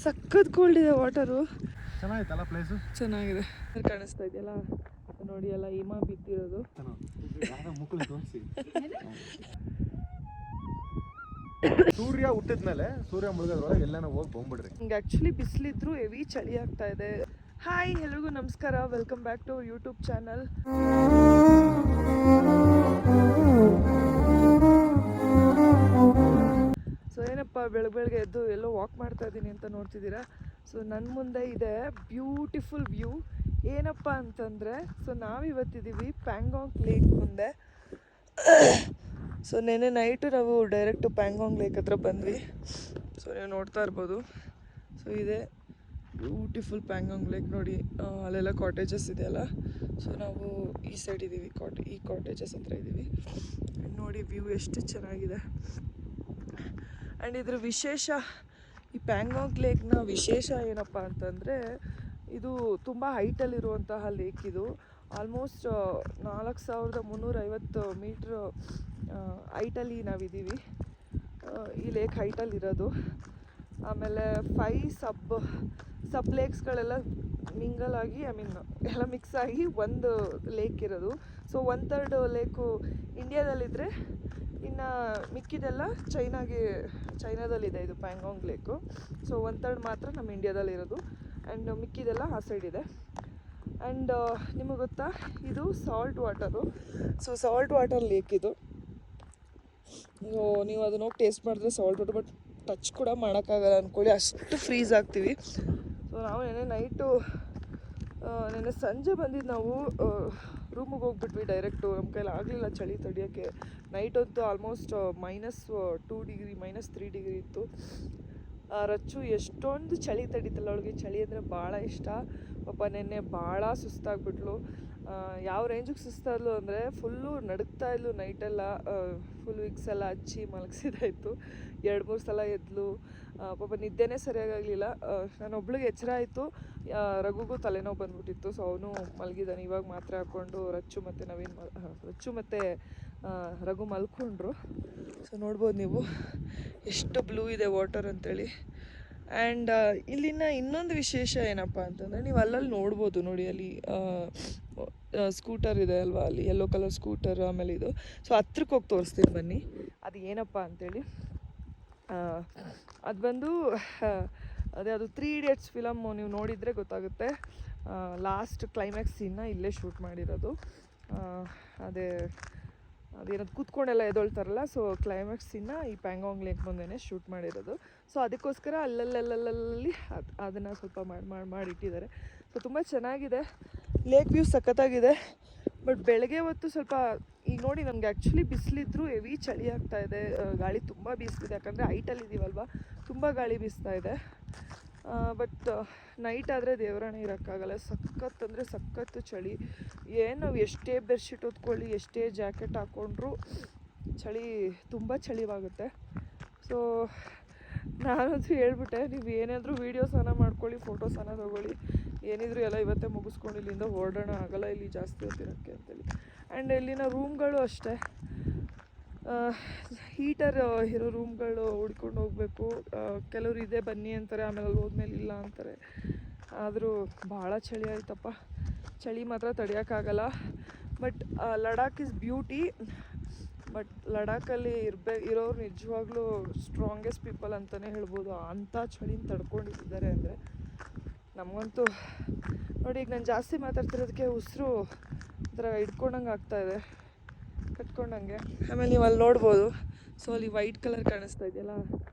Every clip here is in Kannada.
ಸಖತ್ ಕೋಲ್ಡ್ ಇದೆ ವಾಟರು. ಚೆನ್ನಾಗಿತ್ತಲ್ಲ ಪ್ಲೇಸು? ಚೆನ್ನಾಗಿದೆ. ಕಾಣಿಸ್ತಾ ಇದೆಯಲ್ಲ ನೋಡಿ, ಎಲ್ಲ ಹಿಮ ಬಿದ್ದಿರೋದು. ಸೂರ್ಯ ಹುಟ್ಟಿದ್ಮೇಲೆ ಸೂರ್ಯ ಮುಳುಗೋದ್ರೊಳಗೆ ಎಲ್ಲಾನ ಹೋಗಿ ಬಂದ್ಬಿಡ್ರಿ. ಹಿಂಗೆ ಆ್ಯಕ್ಚುಲಿ ಬಿಸಿಲಿದ್ರು ಹೆವಿ ಚಳಿ ಆಗ್ತಾ ಇದೆ. ಹಾಯ್, ಎಲ್ರಿಗೂ ನಮಸ್ಕಾರ, welcome back to YouTube channel. So ಏನಪ್ಪ, ಬೆಳಗ್ಗೆ ಎದ್ದು ಎಲ್ಲೋ ವಾಕ್ ಮಾಡ್ತಾ ಇದ್ದೀನಿ ಅಂತ ನೋಡ್ತಿದ್ದೀರಾ. ಸೊ ನನ್ನ ಮುಂದೆ ಇದೆ ಬ್ಯೂಟಿಫುಲ್ ವ್ಯೂ. ಏನಪ್ಪ ಅಂತಂದರೆ, ಸೊ ನಾವಿವತ್ತಿದ್ದೀವಿ ಪ್ಯಾಂಗಾಂಗ್ ಲೇಕ್ ಮುಂದೆ. ಸೊ ನೆನ್ನೆ ನೈಟು ನಾವು ಡೈರೆಕ್ಟು ಪ್ಯಾಂಗಾಂಗ್ ಲೇಕ್ ಹತ್ರ ಬಂದ್ವಿ. ಸೊ ನೀವು ನೋಡ್ತಾ ಇರ್ಬೋದು. ಸೊ ಇದೆ ಬ್ಯೂಟಿಫುಲ್ ಪ್ಯಾಂಗಾಂಗ್ ಲೇಕ್ ನೋಡಿ. ಅಲ್ಲೆಲ್ಲ ಕಾಟೇಜಸ್ ಇದೆಯಲ್ಲ. ಸೊ ನಾವು ಈ ಸೈಡ್ ಇದ್ದೀವಿ, ಈ ಕಾಟೇಜಸ್ ಹತ್ರ ಇದ್ದೀವಿ. ನೋಡಿ ವ್ಯೂ ಎಷ್ಟು ಚೆನ್ನಾಗಿದೆ. ಆ್ಯಂಡ್ ಇದ್ರ ವಿಶೇಷ, ಈ ಪ್ಯಾಂಗಾಂಗ್ ಲೇಕ್ನ ವಿಶೇಷ ಏನಪ್ಪ ಅಂತಂದರೆ, ಇದು ತುಂಬ ಹೈಟಲ್ಲಿರುವಂತಹ ಲೇಕ್. ಇದು ಆಲ್ಮೋಸ್ಟ್ 4350 ಮೀಟ್ರ್ ಹೈಟಲ್ಲಿ ನಾವಿದ್ದೀವಿ. ಈ ಲೇಕ್ ಹೈಟಲ್ಲಿರೋದು. ಆಮೇಲೆ 5 ಸಬ್ ಲೇಕ್ಸ್ಗಳೆಲ್ಲ ಮಿಂಗಲ್ ಆಗಿ, ಎಲ್ಲ ಮಿಕ್ಸ್ ಆಗಿ ಒಂದು ಲೇಕ್ ಇರೋದು. ಸೊ 1/3 ಲೇಕು ಇಂಡಿಯಾದಲ್ಲಿದ್ದರೆ, ಇನ್ನು ಮಿಕ್ಕಿದೆಲ್ಲ ಚೈನಾದಲ್ಲಿದೆ ಇದು ಪ್ಯಾಂಗಾಂಗ್ ಲೇಕು. ಸೊ 1/3 ಮಾತ್ರ ನಮ್ಮ ಇಂಡಿಯಾದಲ್ಲಿರೋದು, ಆ್ಯಂಡ್ ಮಿಕ್ಕಿದೆಲ್ಲ ಆ ಸೈಡ್ ಇದೆ. ಆ್ಯಂಡ್ ನಿಮಗೆ ಗೊತ್ತಾ, ಇದು salt water. So salt water lake ಇದು. ಸೊ ನೀವು ಅದನ್ನ ಹೋಗಿ ಟೇಸ್ಟ್ ಮಾಡಿದ್ರೆ ಸಾಲ್ಟ್ ವಾಟರ್, ಬಟ್ ಟಚ್ ಕೂಡ ಮಾಡೋಕ್ಕಾಗಲ್ಲ ಅಂದ್ಕೊಳ್ಳಿ, ಅಷ್ಟು ಫ್ರೀಸ್ ಆಗ್ತೀವಿ. ಸೊ ನಾವು ನೆನ್ನೆ ಸಂಜೆ ಬಂದಿದ್ದು ನಾವು ರೂಮಿಗೆ ಹೋಗ್ಬಿಟ್ವಿ ಡೈರೆಕ್ಟು. ನಮ್ಮ ಕೈಲಿ ಆಗಲಿಲ್ಲ ಚಳಿ ತಡೆಯೋಕ್ಕೆ. ನೈಟ್ ಹೊತ್ತು ಆಲ್ಮೋಸ್ಟ್ -2 ಡಿಗ್ರಿ, -3 ಡಿಗ್ರಿ ಇತ್ತು. ರಚ್ಚು ಎಷ್ಟೊಂದು ಚಳಿ ತಡೀತಲ್ಲ, ಅವಳಿಗೆ ಚಳಿ ಅಂದರೆ ಭಾಳ ಇಷ್ಟ. ಪಾಪ ನೆನ್ನೆ ಭಾಳ ಸುಸ್ತಾಗ್ಬಿಟ್ಲು. ಯಾವ ರೇಂಜಿಗೆ ಸುಸ್ತಾದ್ಲು ಅಂದರೆ, ಫುಲ್ಲು ನಡುಗ್ತಾ ಇದ್ಲು ನೈಟೆಲ್ಲ. ಫುಲ್ ವಿಕ್ಸ್ ಎಲ್ಲ ಹಚ್ಚಿ ಮಲಗಿಸಿದಾಯಿತು. 2-3 ಸಲ ಎದ್ಲು. ಪಾಪ ನಿದ್ದೆನೇ ಸರಿಯಾಗಲಿಲ್ಲ. ನಾನೊಬ್ಳಿಗೆ ಎಚ್ಚರ ಆಯಿತು, ರಘುಗೂ ತಲೆನೋವು ಬಂದ್ಬಿಟ್ಟಿತ್ತು. ಸೊ ಅವನು ಮಲಗಿದ್ದಾನೆ. ಇವಾಗ ಮಾತ್ರೆ ಹಾಕ್ಕೊಂಡು ರಚ್ಚು ಮತ್ತು ರಘು ಮಲ್ಕೊಂಡ್ರು. ಸೊ ನೋಡ್ಬೋದು ನೀವು ಎಷ್ಟು ಬ್ಲೂ ಇದೆ ವಾಟರ್ ಅಂತೇಳಿ. ಆ್ಯಂಡ್ ಇಲ್ಲಿನ ಇನ್ನೊಂದು ವಿಶೇಷ ಏನಪ್ಪ ಅಂತಂದರೆ, ನೀವು ಅಲ್ಲಲ್ಲಿ ನೋಡ್ಬೋದು ನೋಡಿ, ಅಲ್ಲಿ ಸ್ಕೂಟರ್ ಇದೆ ಅಲ್ವಾ, ಅಲ್ಲಿ ಯೆಲ್ಲೋ ಕಲರ್ ಸ್ಕೂಟರ್. ಆಮೇಲೆ ಇದು, ಸೊ ಹತ್ರಕ್ಕೆ ಹೋಗಿ ತೋರಿಸ್ತೀನಿ ಬನ್ನಿ ಅದು ಏನಪ್ಪ ಅಂತೇಳಿ. ಅದು ಬಂದು ಅದು 3 Idiots ಫಿಲಮ್ಮು ನೀವು ನೋಡಿದರೆ ಗೊತ್ತಾಗುತ್ತೆ. ಲಾಸ್ಟ್ ಕ್ಲೈಮ್ಯಾಕ್ಸ್ ಸೀನ್ನ ಇಲ್ಲೇ ಶೂಟ್ ಮಾಡಿರೋದು. ಅದೇನದು ಕೂತ್ಕೊಂಡೆಲ್ಲ ಎದೊಳ್ತಾರಲ್ಲ, ಸೊ ಕ್ಲೈಮ್ಯಾಕ್ಸ್ ಸೀನ್ನ ಈ ಪ್ಯಾಂಗಾಂಗ್ ಲೇಕ್ ಮುಂದೆನೇ ಶೂಟ್ ಮಾಡಿರೋದು. ಸೊ ಅದಕ್ಕೋಸ್ಕರ ಅಲ್ಲಲ್ಲಿ ಅದನ್ನು ಸ್ವಲ್ಪ ಮಾಡಿ ಇಟ್ಟಿದ್ದಾರೆ. ಸೊ ತುಂಬ ಚೆನ್ನಾಗಿದೆ. ಲೇಕ್ ವ್ಯೂ ಸಖತ್ತಾಗಿದೆ. ಬಟ್ ಬೆಳಗ್ಗೆ ಹೊತ್ತು ಸ್ವಲ್ಪ, ಈಗ ನೋಡಿ ನಮಗೆ ಆ್ಯಕ್ಚುಲಿ ಬಿಸಿಲಿದ್ರು ಹೆವಿ ಚಳಿ ಆಗ್ತಾ ಇದೆ. ಗಾಳಿ ತುಂಬ ಬೀಸ್ತಿದೆ, ಯಾಕಂದರೆ ಹೈಟಲ್ಲಿದ್ದೀವಲ್ವ, ತುಂಬ ಗಾಳಿ ಬೀಸ್ತಾ ಇದೆ. ಬಟ್ ನೈಟ್ ಆದರೆ ದೇವರಾಣೆ ಇರೋಕ್ಕಾಗಲ್ಲ. ಸಖತ್ ಅಂದರೆ ಸಖತ್ತು ಚಳಿ. ನಾವು ಎಷ್ಟೇ ಬೆಡ್ಶೀಟ್ ಹೊತ್ಕೊಳ್ಳಿ, ಎಷ್ಟೇ ಜಾಕೆಟ್ ಹಾಕ್ಕೊಂಡ್ರೂ ಚಳಿ, ತುಂಬ ಚಳಿವಾಗುತ್ತೆ. ಸೊ ನಾನಂತೂ ಹೇಳ್ಬಿಟ್ಟೆ, ನೀವು ಏನಾದರೂ ವೀಡಿಯೋಸನ್ನು ಮಾಡ್ಕೊಳ್ಳಿ, ಫೋಟೋಸನ್ನು ತೊಗೊಳ್ಳಿ, ಏನಿದ್ರು ಎಲ್ಲ ಇವತ್ತೇ ಮುಗಿಸ್ಕೊಂಡು ಇಲ್ಲಿಂದ ಹೊರಡೋಣ, ಆಗಲ್ಲ ಇಲ್ಲಿ ಜಾಸ್ತಿ ಹೊತ್ತಿರೋಕ್ಕೆ ಅಂತೇಳಿ. ಆ್ಯಂಡ್ ಇಲ್ಲಿನ ರೂಮ್ಗಳು ಅಷ್ಟೇ, ಹೀಟರ್ ಇರೋ ರೂಮ್ಗಳು ಹುಡ್ಕೊಂಡು ಹೋಗಬೇಕು. ಕೆಲವರು ಇದೆ ಬನ್ನಿ ಅಂತಾರೆ, ಆಮೇಲೆ ಅಲ್ಲಿ ಹೋದ್ಮೇಲೆ ಇಲ್ಲ ಅಂತಾರೆ. ಆದರೂ ಭಾಳ ಚಳಿ ಆಯ್ತಪ್ಪ, ಚಳಿ ಮಾತ್ರ ತಡೆಯೋಕ್ಕಾಗಲ್ಲ. But Ladakh is beauty. But ಲಡಾಖಲ್ಲಿ ಇರೋರು ನಿಜವಾಗ್ಲೂ ಸ್ಟ್ರಾಂಗೆಸ್ಟ್ ಪೀಪಲ್ ಅಂತಲೇ ಹೇಳ್ಬೋದು. ಅಂಥ ಚಳಿನ ತಡ್ಕೊಂಡಿದ್ದಾರೆ ಅಂದರೆ. ನಮಗಂತೂ ನೋಡಿ, ಈಗ ನಾನು ಜಾಸ್ತಿ ಮಾತಾಡ್ತಿರೋದಕ್ಕೆ ಉಸಿರು ಒಂಥರ ಹಿಡ್ಕೊಂಡಂಗೆ ಆಗ್ತಾಯಿದೆ, ಕಟ್ಕೊಂಡಂಗೆ. ಆಮೇಲೆ ನೀವು ಅಲ್ಲಿ ನೋಡ್ಬೋದು, ಸೊ ಅಲ್ಲಿ ವೈಟ್ ಕಲರ್ ಕಾಣಿಸ್ತಾ ಇದೆಯಲ್ಲ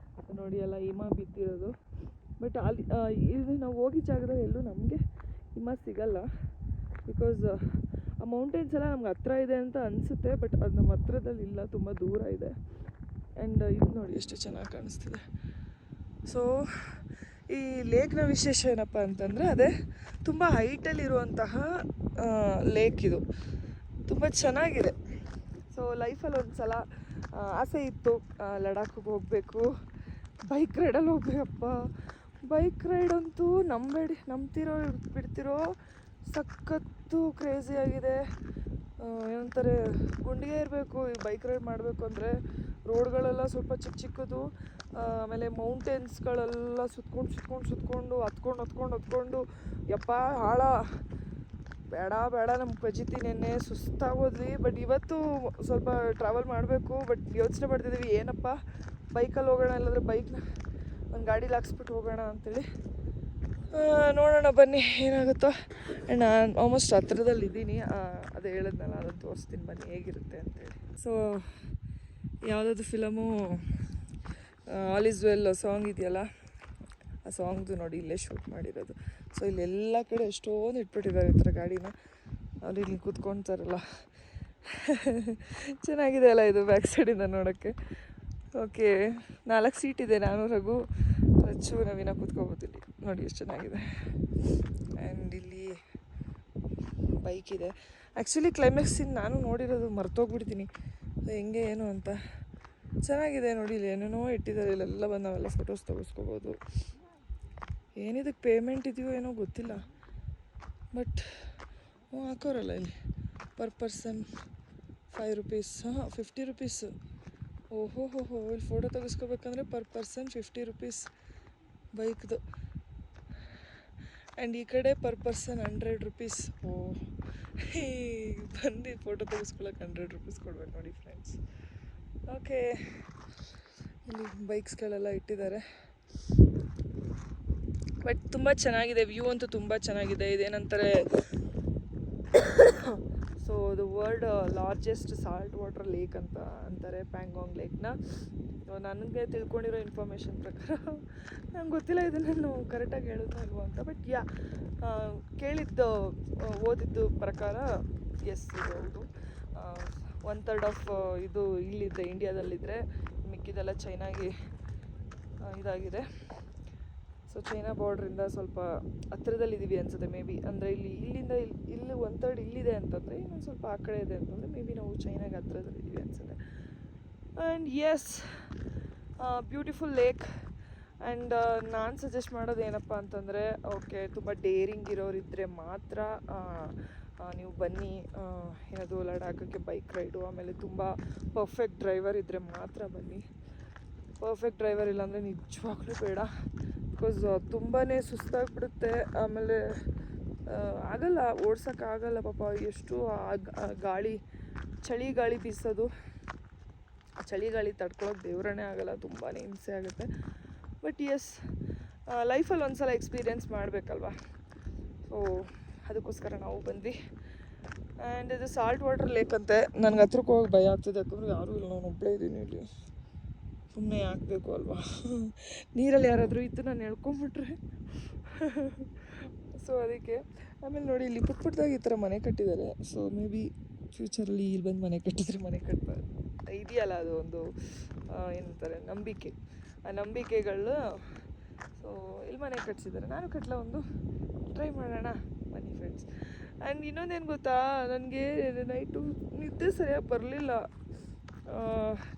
ನೋಡಿ, ಎಲ್ಲ ಹಿಮ ಬಿದ್ದಿರೋದು. ಬಟ್ ಅಲ್ಲಿ ಇದು ನಾವು ಹೋಗಿ ಜಾಗದಲ್ಲಿ ಎಲ್ಲೂ ನಮಗೆ ಹಿಮ ಸಿಗಲ್ಲ. ಬಿಕಾಸ್ ಆ ಮೌಂಟೇನ್ಸ್ ಎಲ್ಲ ನಮ್ಗೆ ಹತ್ರ ಇದೆ ಅಂತ ಅನಿಸುತ್ತೆ, ಬಟ್ ಅದು ನಮ್ಮ ಹತ್ರದಲ್ಲಿ ಇಲ್ಲ, ತುಂಬ ದೂರ ಇದೆ. ಆ್ಯಂಡ್ ಇದು ನೋಡಿ ಎಷ್ಟು ಚೆನ್ನಾಗಿ ಕಾಣಿಸ್ತಿದೆ. ಸೊ ಈ ಲೇಕ್ನ ವಿಶೇಷ ಏನಪ್ಪ ಅಂತಂದರೆ, ಅದೇ ತುಂಬ ಹೈಟಲ್ಲಿರುವಂತಹ ಲೇಕ್ ಇದು. ತುಂಬ ಚೆನ್ನಾಗಿದೆ. ಸೊ ಲೈಫಲ್ಲಿ ಒಂದು ಸಲ ಆಸೆ ಇತ್ತು, ಲಡಾಖಿಗೆ ಹೋಗಬೇಕು, ಬೈಕ್ ರೈಡಲ್ಲಿ ಹೋಗ್ಬೇಕಪ್ಪ. ಬೈಕ್ ರೈಡ್ ಅಂತೂ ನಂಬ್ತಿರೋ ಬಿಡ್ತಿರೋ ಸಖತ್ತು ಕ್ರೇಜಿಯಾಗಿದೆ. ಏನಂತಾರೆ, ಗುಂಡಿಗೆ ಇರಬೇಕು ಈ ಬೈಕ್ ರೈಡ್ ಮಾಡಬೇಕು ಅಂದರೆ. ರೋಡ್ಗಳೆಲ್ಲ ಸ್ವಲ್ಪ ಚಿಕ್ಕ ಚಿಕ್ಕದು, ಆಮೇಲೆ ಮೌಂಟೇನ್ಸ್ಗಳೆಲ್ಲ ಸುತ್ಕೊಂಡು ಹತ್ಕೊಂಡು ಯಪ್ಪ ಹಾಳ ಬೇಡ ನಮ್ಗೆ ಪಜಿತಿ ನೆನ್ನೆ ಸುಸ್ತಾಗೋದ್ವಿ. ಬಟ್ ಇವತ್ತು ಸ್ವಲ್ಪ ಟ್ರಾವೆಲ್ ಮಾಡಬೇಕು. ಬಟ್ ಯೋಚನೆ ಮಾಡ್ತಿದ್ದೀವಿ ಏನಪ್ಪ ಬೈಕಲ್ಲಿ ಹೋಗೋಣ, ಇಲ್ಲಾಂದರೆ ಬೈಕ್ನ ಒಂದು ಗಾಡೀಲಿ ಹಾಕ್ಸ್ಬಿಟ್ಟು ಹೋಗೋಣ ಅಂತೇಳಿ. ನೋಡೋಣ ಬನ್ನಿ ಏನಾಗುತ್ತೋ. ಆ್ಯಂಡ್ ನಾನು ಆಲ್ಮೋಸ್ಟ್ ಹತ್ರದಲ್ಲಿದ್ದೀನಿ, ಅದೇ ಹೇಳಿದ್ನಲ್ಲ ಅದನ್ನು ತೋರಿಸ್ತೀನಿ ಬನ್ನಿ ಹೇಗಿರುತ್ತೆ ಅಂತೇಳಿ. ಸೊ ಯಾವುದಾದ್ರು film all is well song ಇದೆಯಲ್ಲ, ಆ ಸಾಂಗ್ದು ನೋಡಿ ಇಲ್ಲೇ ಶೂಟ್ ಮಾಡಿರೋದು. ಸೊ ಇಲ್ಲೆಲ್ಲ ಕಡೆ ಎಷ್ಟೊಂದು ಇಟ್ಬಿಟ್ಟಿದ್ದಾರೆ ಈ ಥರ ಗಾಡಿನ, ಅವ್ರು ಇಲ್ಲಿ ಕೂತ್ಕೊಳ್ತಾರಲ್ಲ. ಚೆನ್ನಾಗಿದೆ ಅಲ್ಲ ಇದು ಬ್ಯಾಕ್ ಸೈಡಿಂದ ನೋಡೋಕ್ಕೆ. ಓಕೆ 4 ಸೀಟ್ ಇದೆ, ನಾನು ರಘು ರಚ್ಚು ನವೀನ ಕೂತ್ಕೋಬೋದು ಇಲ್ಲಿ. ನೋಡಿ ಎಷ್ಟು ಚೆನ್ನಾಗಿದೆ. ಆ್ಯಂಡ್ ಇಲ್ಲಿ ಬೈಕ್ ಇದೆ. ಆ್ಯಕ್ಚುಲಿ ಕ್ಲೈಮ್ಯಾಕ್ಸ್ ಸೀನ್ ನಾನು ನೋಡಿರೋದು ಮರ್ತೋಗ್ಬಿಡ್ತೀನಿ ಹೆಂಗೆ ಏನು ಅಂತ. ಚೆನ್ನಾಗಿದೆ ನೋಡಿ, ಇಲ್ಲಿ ಏನೇನೋ ಇಟ್ಟಿದ್ದಾರೆ, ಇಲ್ಲೆಲ್ಲ ಬಂದು ನಾವೆಲ್ಲ ಫೋಟೋಸ್ ತೆಗೆಸ್ಕೋಬೋದು. ಏನಿದಕ್ಕೆ ಪೇಮೆಂಟ್ ಇದೆಯೋ ಏನೋ ಗೊತ್ತಿಲ್ಲ, ಬಟ್ ಹಾಕೋರಲ್ಲ ಇಲ್ಲಿ ಪರ್ ಪರ್ಸನ್ 5 ರೂಪೀಸ್, 50 ರೂಪೀಸ್. ಓಹೋ ಇಲ್ಲಿ ಫೋಟೋ ತೆಗೆಸ್ಕೋಬೇಕಂದ್ರೆ ಪರ್ ಪರ್ಸನ್ 50 ರೂಪೀಸ್ ಬೈಕ್ದು. ಆ್ಯಂಡ್ ಈ ಕಡೆ ಪರ್ ಪರ್ಸನ್ 100 ರೂಪೀಸ್. ಬಂದು ಫೋಟೋ ತೆಗೆಸ್ಕೊಳಕ್ಕೆ 100 ರೂಪೀಸ್ ಕೊಡ್ಬೇಕು ನೋಡಿ ಫ್ರೆಂಡ್ಸ್. ಓಕೆ, ಇಲ್ಲಿ ಬೈಕ್ಸ್ಗಳೆಲ್ಲ ಇಟ್ಟಿದ್ದಾರೆ. ಬಟ್ ತುಂಬ ಚೆನ್ನಾಗಿದೆ, ವ್ಯೂ ಅಂತೂ ತುಂಬ ಚೆನ್ನಾಗಿದೆ. ಇದೇನಂತಾರೆ, so the world largest salt water lake ಅಂತ ಅಂತಾರೆ ಪ್ಯಾಂಗಾಂಗ್ ಲೇಕ್ನ. ನನಗೆ ತಿಳ್ಕೊಂಡಿರೋ ಇನ್ಫಾರ್ಮೇಷನ್ ಪ್ರಕಾರ, ನಂಗೆ ಗೊತ್ತಿಲ್ಲ ಇದನ್ನು ನಾನು ಕರೆಕ್ಟಾಗಿ ಹೇಳಿದ್ನೋ ಇಲ್ವೋ ಅಂತ. ಬಟ್ ಕೇಳಿದ್ದು ಓದಿದ್ದು ಪ್ರಕಾರ ಎಸ್ ಇದು ಹೌದು. 1/3 ಆಫ್ ಇದು ಇಲ್ಲಿದ್ದರೆ ಇಂಡಿಯಾದಲ್ಲಿದ್ದರೆ, ಮಿಕ್ಕಿದೆಲ್ಲ ಚೈನಾಗೆ ಇದಾಗಿದೆ. ಸೊ ಚೈನಾ ಬಾರ್ಡ್ರಿಂದ ಸ್ವಲ್ಪ ಹತ್ತಿರದಲ್ಲಿದ್ದೀವಿ ಅನ್ಸುತ್ತೆ ಮೇ ಬಿ. ಅಂದರೆ ಇಲ್ಲಿಂದ ಇಲ್ಲಿ 1/3 ಇಲ್ಲಿದೆ ಅಂತಂದರೆ ಇನ್ನೊಂದು ಸ್ವಲ್ಪ ಆ ಕಡೆ ಇದೆ ಅಂತಂದರೆ ಮೇ ಬಿ ನಾವು ಚೈನಾಗೆ ಹತ್ತಿರದಲ್ಲಿದ್ದೀವಿ ಅನ್ಸುತ್ತೆ. And yes, beautiful lake. And ನಾನು ಸಜೆಸ್ಟ್ ಮಾಡೋದು ಏನಪ್ಪ ಅಂತಂದರೆ, ಓಕೆ ತುಂಬ ಡೇರಿಂಗ್ ಇರೋರಿದ್ದರೆ ಮಾತ್ರ ನೀವು ಬನ್ನಿ. ಏನದು ಲಡಾಖಕ್ಕೆ ಬೈಕ್ ರೈಡು, ಆಮೇಲೆ ತುಂಬ ಪರ್ಫೆಕ್ಟ್ ಡ್ರೈವರ್ ಇದ್ದರೆ ಮಾತ್ರ ಬನ್ನಿ. ಪರ್ಫೆಕ್ಟ್ ಡ್ರೈವರ್ ಇಲ್ಲಾಂದರೆ ನಿಜವಾಗ್ಲೂ ಬೇಡ. ಬಿಕಾಸ್ ತುಂಬಾ ಸುಸ್ತಾಗ್ಬಿಡುತ್ತೆ. ಆಮೇಲೆ ಆಗಲ್ಲ, ಓಡ್ಸೋಕ್ಕಾಗಲ್ಲ ಪಾಪ. ಎಷ್ಟು ಗಾಳಿ, ಚಳಿ ಗಾಳಿ ಬೀಸೋದು, ಚಳಿ ಗಾಳಿ ತಡ್ಕೊಳ್ಳೋಕೆ ದೇವ್ರೇ ಆಗಲ್ಲ, ತುಂಬಾ ಹಿಂಸೆ ಆಗುತ್ತೆ. ಬಟ್ ಎಸ್, ಲೈಫಲ್ಲಿ ಒಂದು ಸಲ ಎಕ್ಸ್ಪೀರಿಯೆನ್ಸ್ ಮಾಡಬೇಕಲ್ವ. ಸೊ ಅದಕ್ಕೋಸ್ಕರ ನಾವು ಬಂದ್ವಿ. ಆ್ಯಂಡ್ ಇದು ಸಾಲ್ಟ್ ವಾಟರ್ ಲೇಕ್ ಅಂತೆ. ನನಗೆ ಹತ್ರಕ್ಕೆ ಹೋಗಿ ಭಯ ಆಗ್ತಿದೆ, ಯಾಕಂದರೆ ಯಾರೂ ಇಲ್ಲ, ನಾನು ಒಬ್ಬಳೇ ಇದ್ದೀನಿ ಇಲ್ಲಿ. ಸುಮ್ಮನೆ ಹಾಕಬೇಕು ಅಲ್ವಾ, ನೀರಲ್ಲಿ ಯಾರಾದರೂ ಇದ್ದು ನಾನು ಎಳ್ಕೊಂಬಿಟ್ರೆ. ಸೊ ಅದಕ್ಕೆ. ಆಮೇಲೆ ನೋಡಿ ಇಲ್ಲಿ ಪುಟ್ಪುಟ್ಟದಾಗಿ ಈ ಥರ ಮನೆ ಕಟ್ಟಿದ್ದಾರೆ. ಸೊ ಮೇ ಬಿ ಫ್ಯೂಚರಲ್ಲಿ ಇಲ್ಲಿ ಬಂದು ಮನೆ ಕಟ್ಟಿದ್ರೆ ಮನೆ ಕಟ್ತಾರೆ ಇದೆಯಲ್ಲ, ಅದು ಒಂದು ಏನಂತಾರೆ ನಂಬಿಕೆ. ಆ ನಂಬಿಕೆಗಳು. ಸೊ ಇಲ್ಲಿ ಮನೆ ಕಟ್ಸಿದ್ದಾರೆ, ನಾನು ಕಟ್ಟಲ ಒಂದು ಟ್ರೈ ಮಾಡೋಣ ಬನ್ನಿ ಫ್ರೆಂಡ್ಸ್. ಆ್ಯಂಡ್ ಇನ್ನೊಂದೇನು ಗೊತ್ತಾ, ನನಗೆ ನೈಟು ನಿದ್ದೆ ಸರಿಯಾಗಿ ಬರಲಿಲ್ಲ.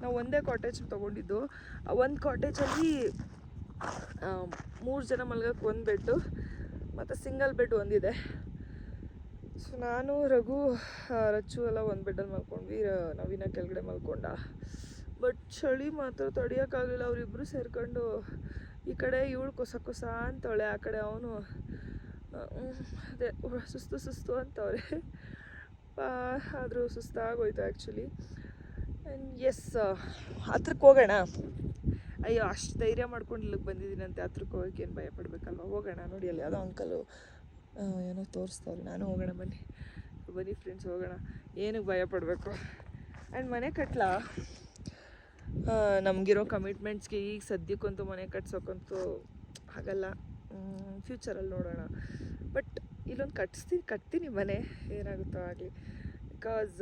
ನಾವು ಒಂದೇ ಕಾಟೇಜ್ ತೊಗೊಂಡಿದ್ದು. ಆ ಒಂದು ಕಾಟೇಜಲ್ಲಿ 3 ಜನ ಮಲ್ಗೋಕ್ಕೆ 1 ಬೆಡ್ಡು ಮತ್ತು ಸಿಂಗಲ್ ಬೆಡ್ ಒಂದಿದೆ. ಸೊ ನಾನು ರಘು ರಚ್ಚು ಎಲ್ಲ 1 ಬೆಡ್ಡಲ್ಲಿ ಮಲ್ಕೊಂಡ್ವಿ, ನವೀನ ಕೆಳಗಡೆ ಮಲ್ಕೊಂಡ. ಬಟ್ ಚಳಿ ಮಾತ್ರ ತಡಿಯೋಕ್ಕಾಗಲಿಲ್ಲ. ಅವರಿಬ್ಬರು ಸೇರ್ಕೊಂಡು ಈ ಕಡೆ ಇವಳು ಕೊಸ ಅಂತವಳೆ, ಆ ಕಡೆ ಅವನು ಅದೇ ಸುಸ್ತು ಅಂತವ್ರೆ. ಆದರೂ ಸುಸ್ತಾಗೋಯ್ತು ಆ್ಯಕ್ಚುಲಿ. ಆ್ಯಂಡ್ ಎಸ್, ಹತ್ರಕ್ಕೆ ಹೋಗೋಣ. ಅಯ್ಯೋ ಅಷ್ಟು ಧೈರ್ಯ ಮಾಡ್ಕೊಂಡು ಇಲ್ಲಿಗೆ ಬಂದಿದ್ದೀನಂತೆ, ಹತ್ರಕ್ಕೆ ಹೋಗೋಕೆ ಏನು ಭಯ ಪಡಬೇಕಲ್ವ. ಹೋಗೋಣ. ನೋಡಿ ಅಲ್ಲಿ ಯಾವುದೋ ಅಂಕಲು ಏನೋ ತೋರಿಸ್ತವ್ರು. ನಾನು ಹೋಗೋಣ ಬನ್ನಿ ಫ್ರೆಂಡ್ಸ್, ಹೋಗೋಣ. ಏನಕ್ಕೆ ಭಯ ಪಡಬೇಕು. ಆ್ಯಂಡ್ ಮನೆ ಕಟ್ಲಾ, ನಮಗಿರೋ ಕಮಿಟ್ಮೆಂಟ್ಸ್ಗೆ ಈಗ ಸದ್ಯಕ್ಕಂತೂ ಮನೆ ಕಟ್ಸೋಕ್ಕಂತೂ ಆಗಲ್ಲ. ಫ್ಯೂಚರಲ್ಲಿ ನೋಡೋಣ. ಬಟ್ ಇಲ್ಲೊಂದು ಕಟ್ತೀನಿ ಮನೆ, ಏನಾಗುತ್ತೋ ಆಗಲಿ. ಬಿಕಾಸ್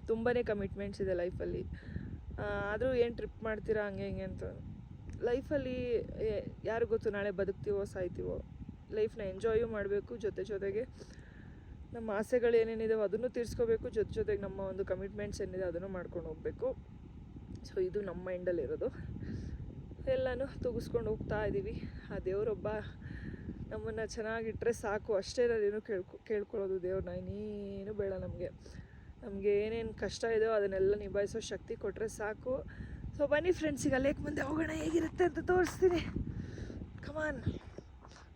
ತುಂಬಾ ಕಮಿಟ್ಮೆಂಟ್ಸ್ ಇದೆ ಲೈಫಲ್ಲಿ. ಆದರೂ ಏನು ಟ್ರಿಪ್ ಮಾಡ್ತೀರಾ ಹಂಗೆ ಹಿಂಗೆ ಅಂತ. ಲೈಫಲ್ಲಿ ಯಾರು ಗೊತ್ತು ನಾಳೆ ಬದುಕ್ತೀವೋ ಸಾಯ್ತೀವೋ. ಲೈಫ್ನ ಎಂಜಾಯು ಮಾಡಬೇಕು, ಜೊತೆಗೆ ನಮ್ಮ ಆಸೆಗಳು ಏನೇನಿದಾವೆ ಅದನ್ನು ತೀರಿಸ್ಕೋಬೇಕು, ಜೊತೆಗೆ ನಮ್ಮ ಒಂದು ಕಮಿಟ್ಮೆಂಟ್ಸ್ ಏನಿದೆ ಅದನ್ನು ಮಾಡ್ಕೊಂಡು ಹೋಗಬೇಕು. ಸೊ ಇದು ನಮ್ಮ ಮೈಂಡಲ್ಲಿರೋದು. ಎಲ್ಲನೂ ತುಗಿಸ್ಕೊಂಡು ಹೋಗ್ತಾ ಇದ್ದೀವಿ. ಆ ದೇವರೊಬ್ಬ ನಮ್ಮನ್ನು ಚೆನ್ನಾಗಿಟ್ಟರೆ ಸಾಕು, ಅಷ್ಟೇ ನಾನೇನು ಕೇಳ್ಕೊಳ್ಳೋದು ದೇವ್ರನ್ನ, ಇನ್ನೇನು ಬೇಡ ನಮಗೆ. ನಮಗೆ ಏನೇನು ಕಷ್ಟ ಇದೆಯೋ ಅದನ್ನೆಲ್ಲ ನಿಭಾಯಿಸೋ ಶಕ್ತಿ ಕೊಟ್ಟರೆ ಸಾಕು. ಸೊ ಬನ್ನಿ ಫ್ರೆಂಡ್ಸ್, ಈಗ ಲೇಕ್ ಮುಂದೆ ಹೋಗೋಣ, ಹೇಗಿರುತ್ತೆ ಅಂತ ತೋರಿಸ್ತೀನಿ. ಕಮಾನ್.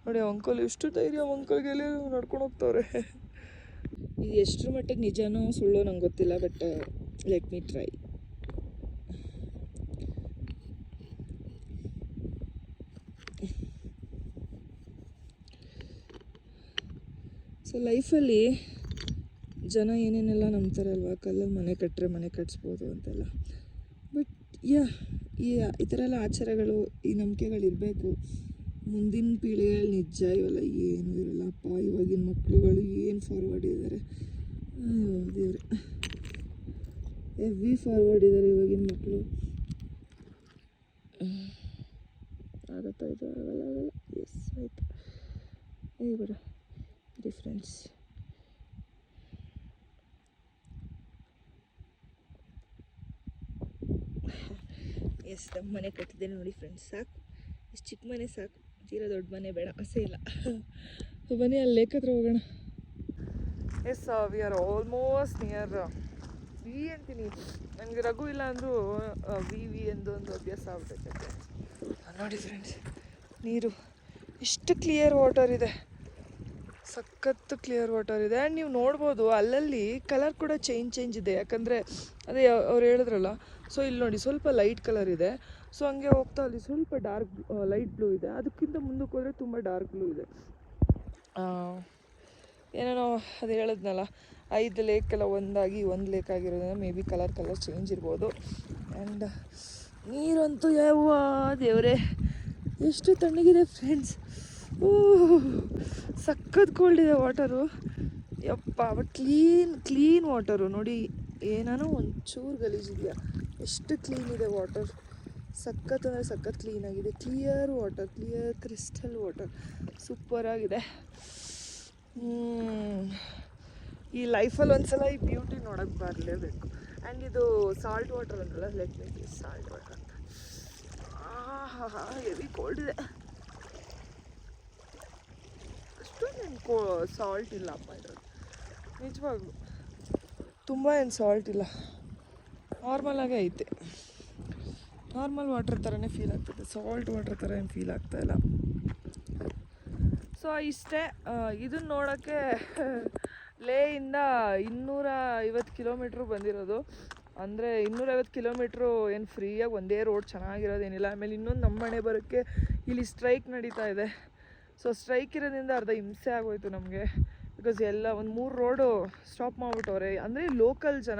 ನೋಡಿ ಅಂಕಲ್ ಎಷ್ಟು ಧೈರ್ಯ, ಅಂಕಲ್ಗೆ ಎಲ್ಲ ನಡ್ಕೊಂಡು ಹೋಗ್ತವ್ರೆ. ಇದು ಎಷ್ಟರ ಮಟ್ಟಿಗೆ ನಿಜನೋ ಸುಳ್ಳೋ ನಂಗೆ ಗೊತ್ತಿಲ್ಲ, but let me try. So ಲೈಫಲ್ಲಿ ಜನ ಏನೇನೆಲ್ಲ ನಂಬ್ತಾರೆ ಅಲ್ವಾ, ಕಲ್ಲಲ್ಲಿ ಮನೆ ಕಟ್ಟರೆ ಮನೆ ಕಟ್ಸ್ಬೋದು ಅಂತೆಲ್ಲ. ಬಟ್ ಈ ಥರ ಎಲ್ಲ ಆಚಾರಗಳು, ಈ ನಂಬಿಕೆಗಳಿರಬೇಕು. ಮುಂದಿನ ಪೀಳಿಗೆಯಲ್ಲಿ ನಿಜ ಇವೆಲ್ಲ ಏನೂ ಇರಲ್ಲಪ್ಪ. ಇವಾಗಿನ ಮಕ್ಕಳುಗಳು ಏನು ಫಾರ್ವರ್ಡ್ ಇದ್ದಾರೆ, ದೇವ್ರೆ, ಹೆವಿ ಫಾರ್ವರ್ಡ್ ಇದ್ದಾರೆ ಇವಾಗಿನ ಮಕ್ಕಳು. ಆಗತ್ತಾ ಇದು? ಆಗಲ್ಲ. ಎಸ್ ಆಯಿತು. ಬೇಡ ಡಿಫ್ರೆನ್ಸ್. ಎಸ್, ನಮ್ಮ ಮನೆ ಕಟ್ಟಿದ್ದೇನೆ ನೋಡಿ ಫ್ರೆಂಡ್ಸ್, ಸಾಕು. ಇಷ್ಟು ಚಿಕ್ಕ ಮನೆ ಸಾಕು, ತೀರಾ ದೊಡ್ಡ ಮನೆ ಬೇಡ, ಆಸೆ ಇಲ್ಲ. ಸೊ ಬನ್ನಿ ಅಲ್ಲಿ ಲೇಕ್ ಹತ್ರ ಹೋಗೋಣ. Yes, we are almost near we ಅಂತೀನಿ. ನನಗೆ ರಘು ಇಲ್ಲ ಅಂದರೂ ವಿ ಎಂದು ಒಂದು ಅಭ್ಯಾಸ ಆಗ್ಬಿಟ್ಟೈತೆ. ನೋಡಿ ಫ್ರೆಂಡ್ಸ್, ನೀರು ಎಷ್ಟು ಕ್ಲಿಯರ್ ವಾಟರ್ ಇದೆ, ಸಖತ್ತು ಕ್ಲಿಯರ್ ವಾಟರ್ ಇದೆ. ಆ್ಯಂಡ್ ನೀವು ನೋಡ್ಬೋದು ಅಲ್ಲಲ್ಲಿ ಕಲರ್ ಕೂಡ ಚೇಂಜ್ ಇದೆ. ಯಾಕಂದರೆ ಅದೇ ಅವ್ರು ಹೇಳಿದ್ರಲ್ಲ, ಸೊ ಇಲ್ಲಿ ನೋಡಿ ಸ್ವಲ್ಪ ಲೈಟ್ ಕಲರ್ ಇದೆ. ಸೊ ಹಂಗೆ ಹೋಗ್ತಾ ಅಲ್ಲಿ ಸ್ವಲ್ಪ ಡಾರ್ಕ್ ಲೈಟ್ ಬ್ಲೂ ಇದೆ. ಅದಕ್ಕಿಂತ ಮುಂದಕ್ಕೆ ಹೋದರೆ ತುಂಬ ಡಾರ್ಕ್ ಬ್ಲೂ ಇದೆ. ಏನೇನೋ ಅದು ಹೇಳಿದ್ನಲ್ಲ, 5 ಲೇಕೆಲ್ಲ ಒಂದಾಗಿ ಒಂದು ಲೇಕ್ ಆಗಿರೋದ್ರಿಂದ ಮೇ ಬಿ ಕಲರ್ ಚೇಂಜ್ ಇರ್ಬೋದು. ಆ್ಯಂಡ್ ನೀರಂತೂ ಯಾವ ದೇವರೇ ಎಷ್ಟು ತಣ್ಣಗಿದೆ ಫ್ರೆಂಡ್ಸ್. ಸಖತ್ ಕೋಲ್ಡ್ ಇದೆ ವಾಟರು, ಯಪ್ಪ. ಬಟ್ ಕ್ಲೀನ್ ವಾಟರು ನೋಡಿ, ಏನಾನೋ ಒಂಚೂರು ಗಲೀಜಿದೆಯಾ, ಎಷ್ಟು ಕ್ಲೀನ್ ಇದೆ ವಾಟರ್. ಸಖತ್ ಅಂದರೆ ಸಖತ್ ಕ್ಲೀನಾಗಿದೆ, clear water, clear crystal water, ಸೂಪರಾಗಿದೆ. ಈ ಲೈಫಲ್ಲಿ ಒಂದ್ಸಲ ಈ ಬ್ಯೂಟಿ ನೋಡೋಕ್ಕೆ ಬರಲೇಬೇಕು. ಆ್ಯಂಡ್ ಇದು ಸಾಲ್ಟ್ ವಾಟರ್ ಅಂತಲ್ಲ, let me taste salt water ಅಂತ. ಹೆವಿ ಕೋಲ್ಡ್ ಇದೆ. ಅಷ್ಟೊಂದು ಸಾಲ್ಟ್ ಇಲ್ಲಪ್ಪ ಇದ್ರಲ್ಲಿ, ನಿಜವಾಗ್ಲೂ ತುಂಬ ಏನು ಸಾಲ್ಟ್ ಇಲ್ಲ, ನಾರ್ಮಲಾಗೇ ಐತೆ. ನಾರ್ಮಲ್ ವಾಟರ್ ಥರನೇ ಫೀಲ್ ಆಗ್ತದೆ, ಸಾಲ್ಟ್ ವಾಟರ್ ಥರ ಏನು ಫೀಲ್ ಆಗ್ತಾಯಿಲ್ಲ. ಸೊ ಇಷ್ಟೇ. ಇದನ್ನು ನೋಡೋಕ್ಕೆ ಲೇಯಿಂದ 250 ಕಿಲೋಮೀಟ್ರು ಬಂದಿರೋದು. ಅಂದರೆ 250 ಕಿಲೋಮೀಟ್ರು ಏನು ಫ್ರೀಯಾಗಿ ಒಂದೇ ರೋಡ್ ಚೆನ್ನಾಗಿರೋದೇನಿಲ್ಲ. ಆಮೇಲೆ ಇನ್ನೊಂದು ನಮ್ಮ ಮನೆ ಬರೋಕ್ಕೆ ಇಲ್ಲಿ ಸ್ಟ್ರೈಕ್ ನಡೀತಾ ಇದೆ. ಸೊ ಸ್ಟ್ರೈಕ್ ಇರೋದ್ರಿಂದ ಅರ್ಧ ಹಿಂಸೆ ಆಗೋಯ್ತು ನಮಗೆ. ಬಿಕಾಸ್ ಎಲ್ಲ ಒಂದು 3 ರೋಡು ಸ್ಟಾಪ್ ಮಾಡಿಬಿಟ್ಟವ್ರೆ. ಅಂದರೆ ಲೋಕಲ್ ಜನ,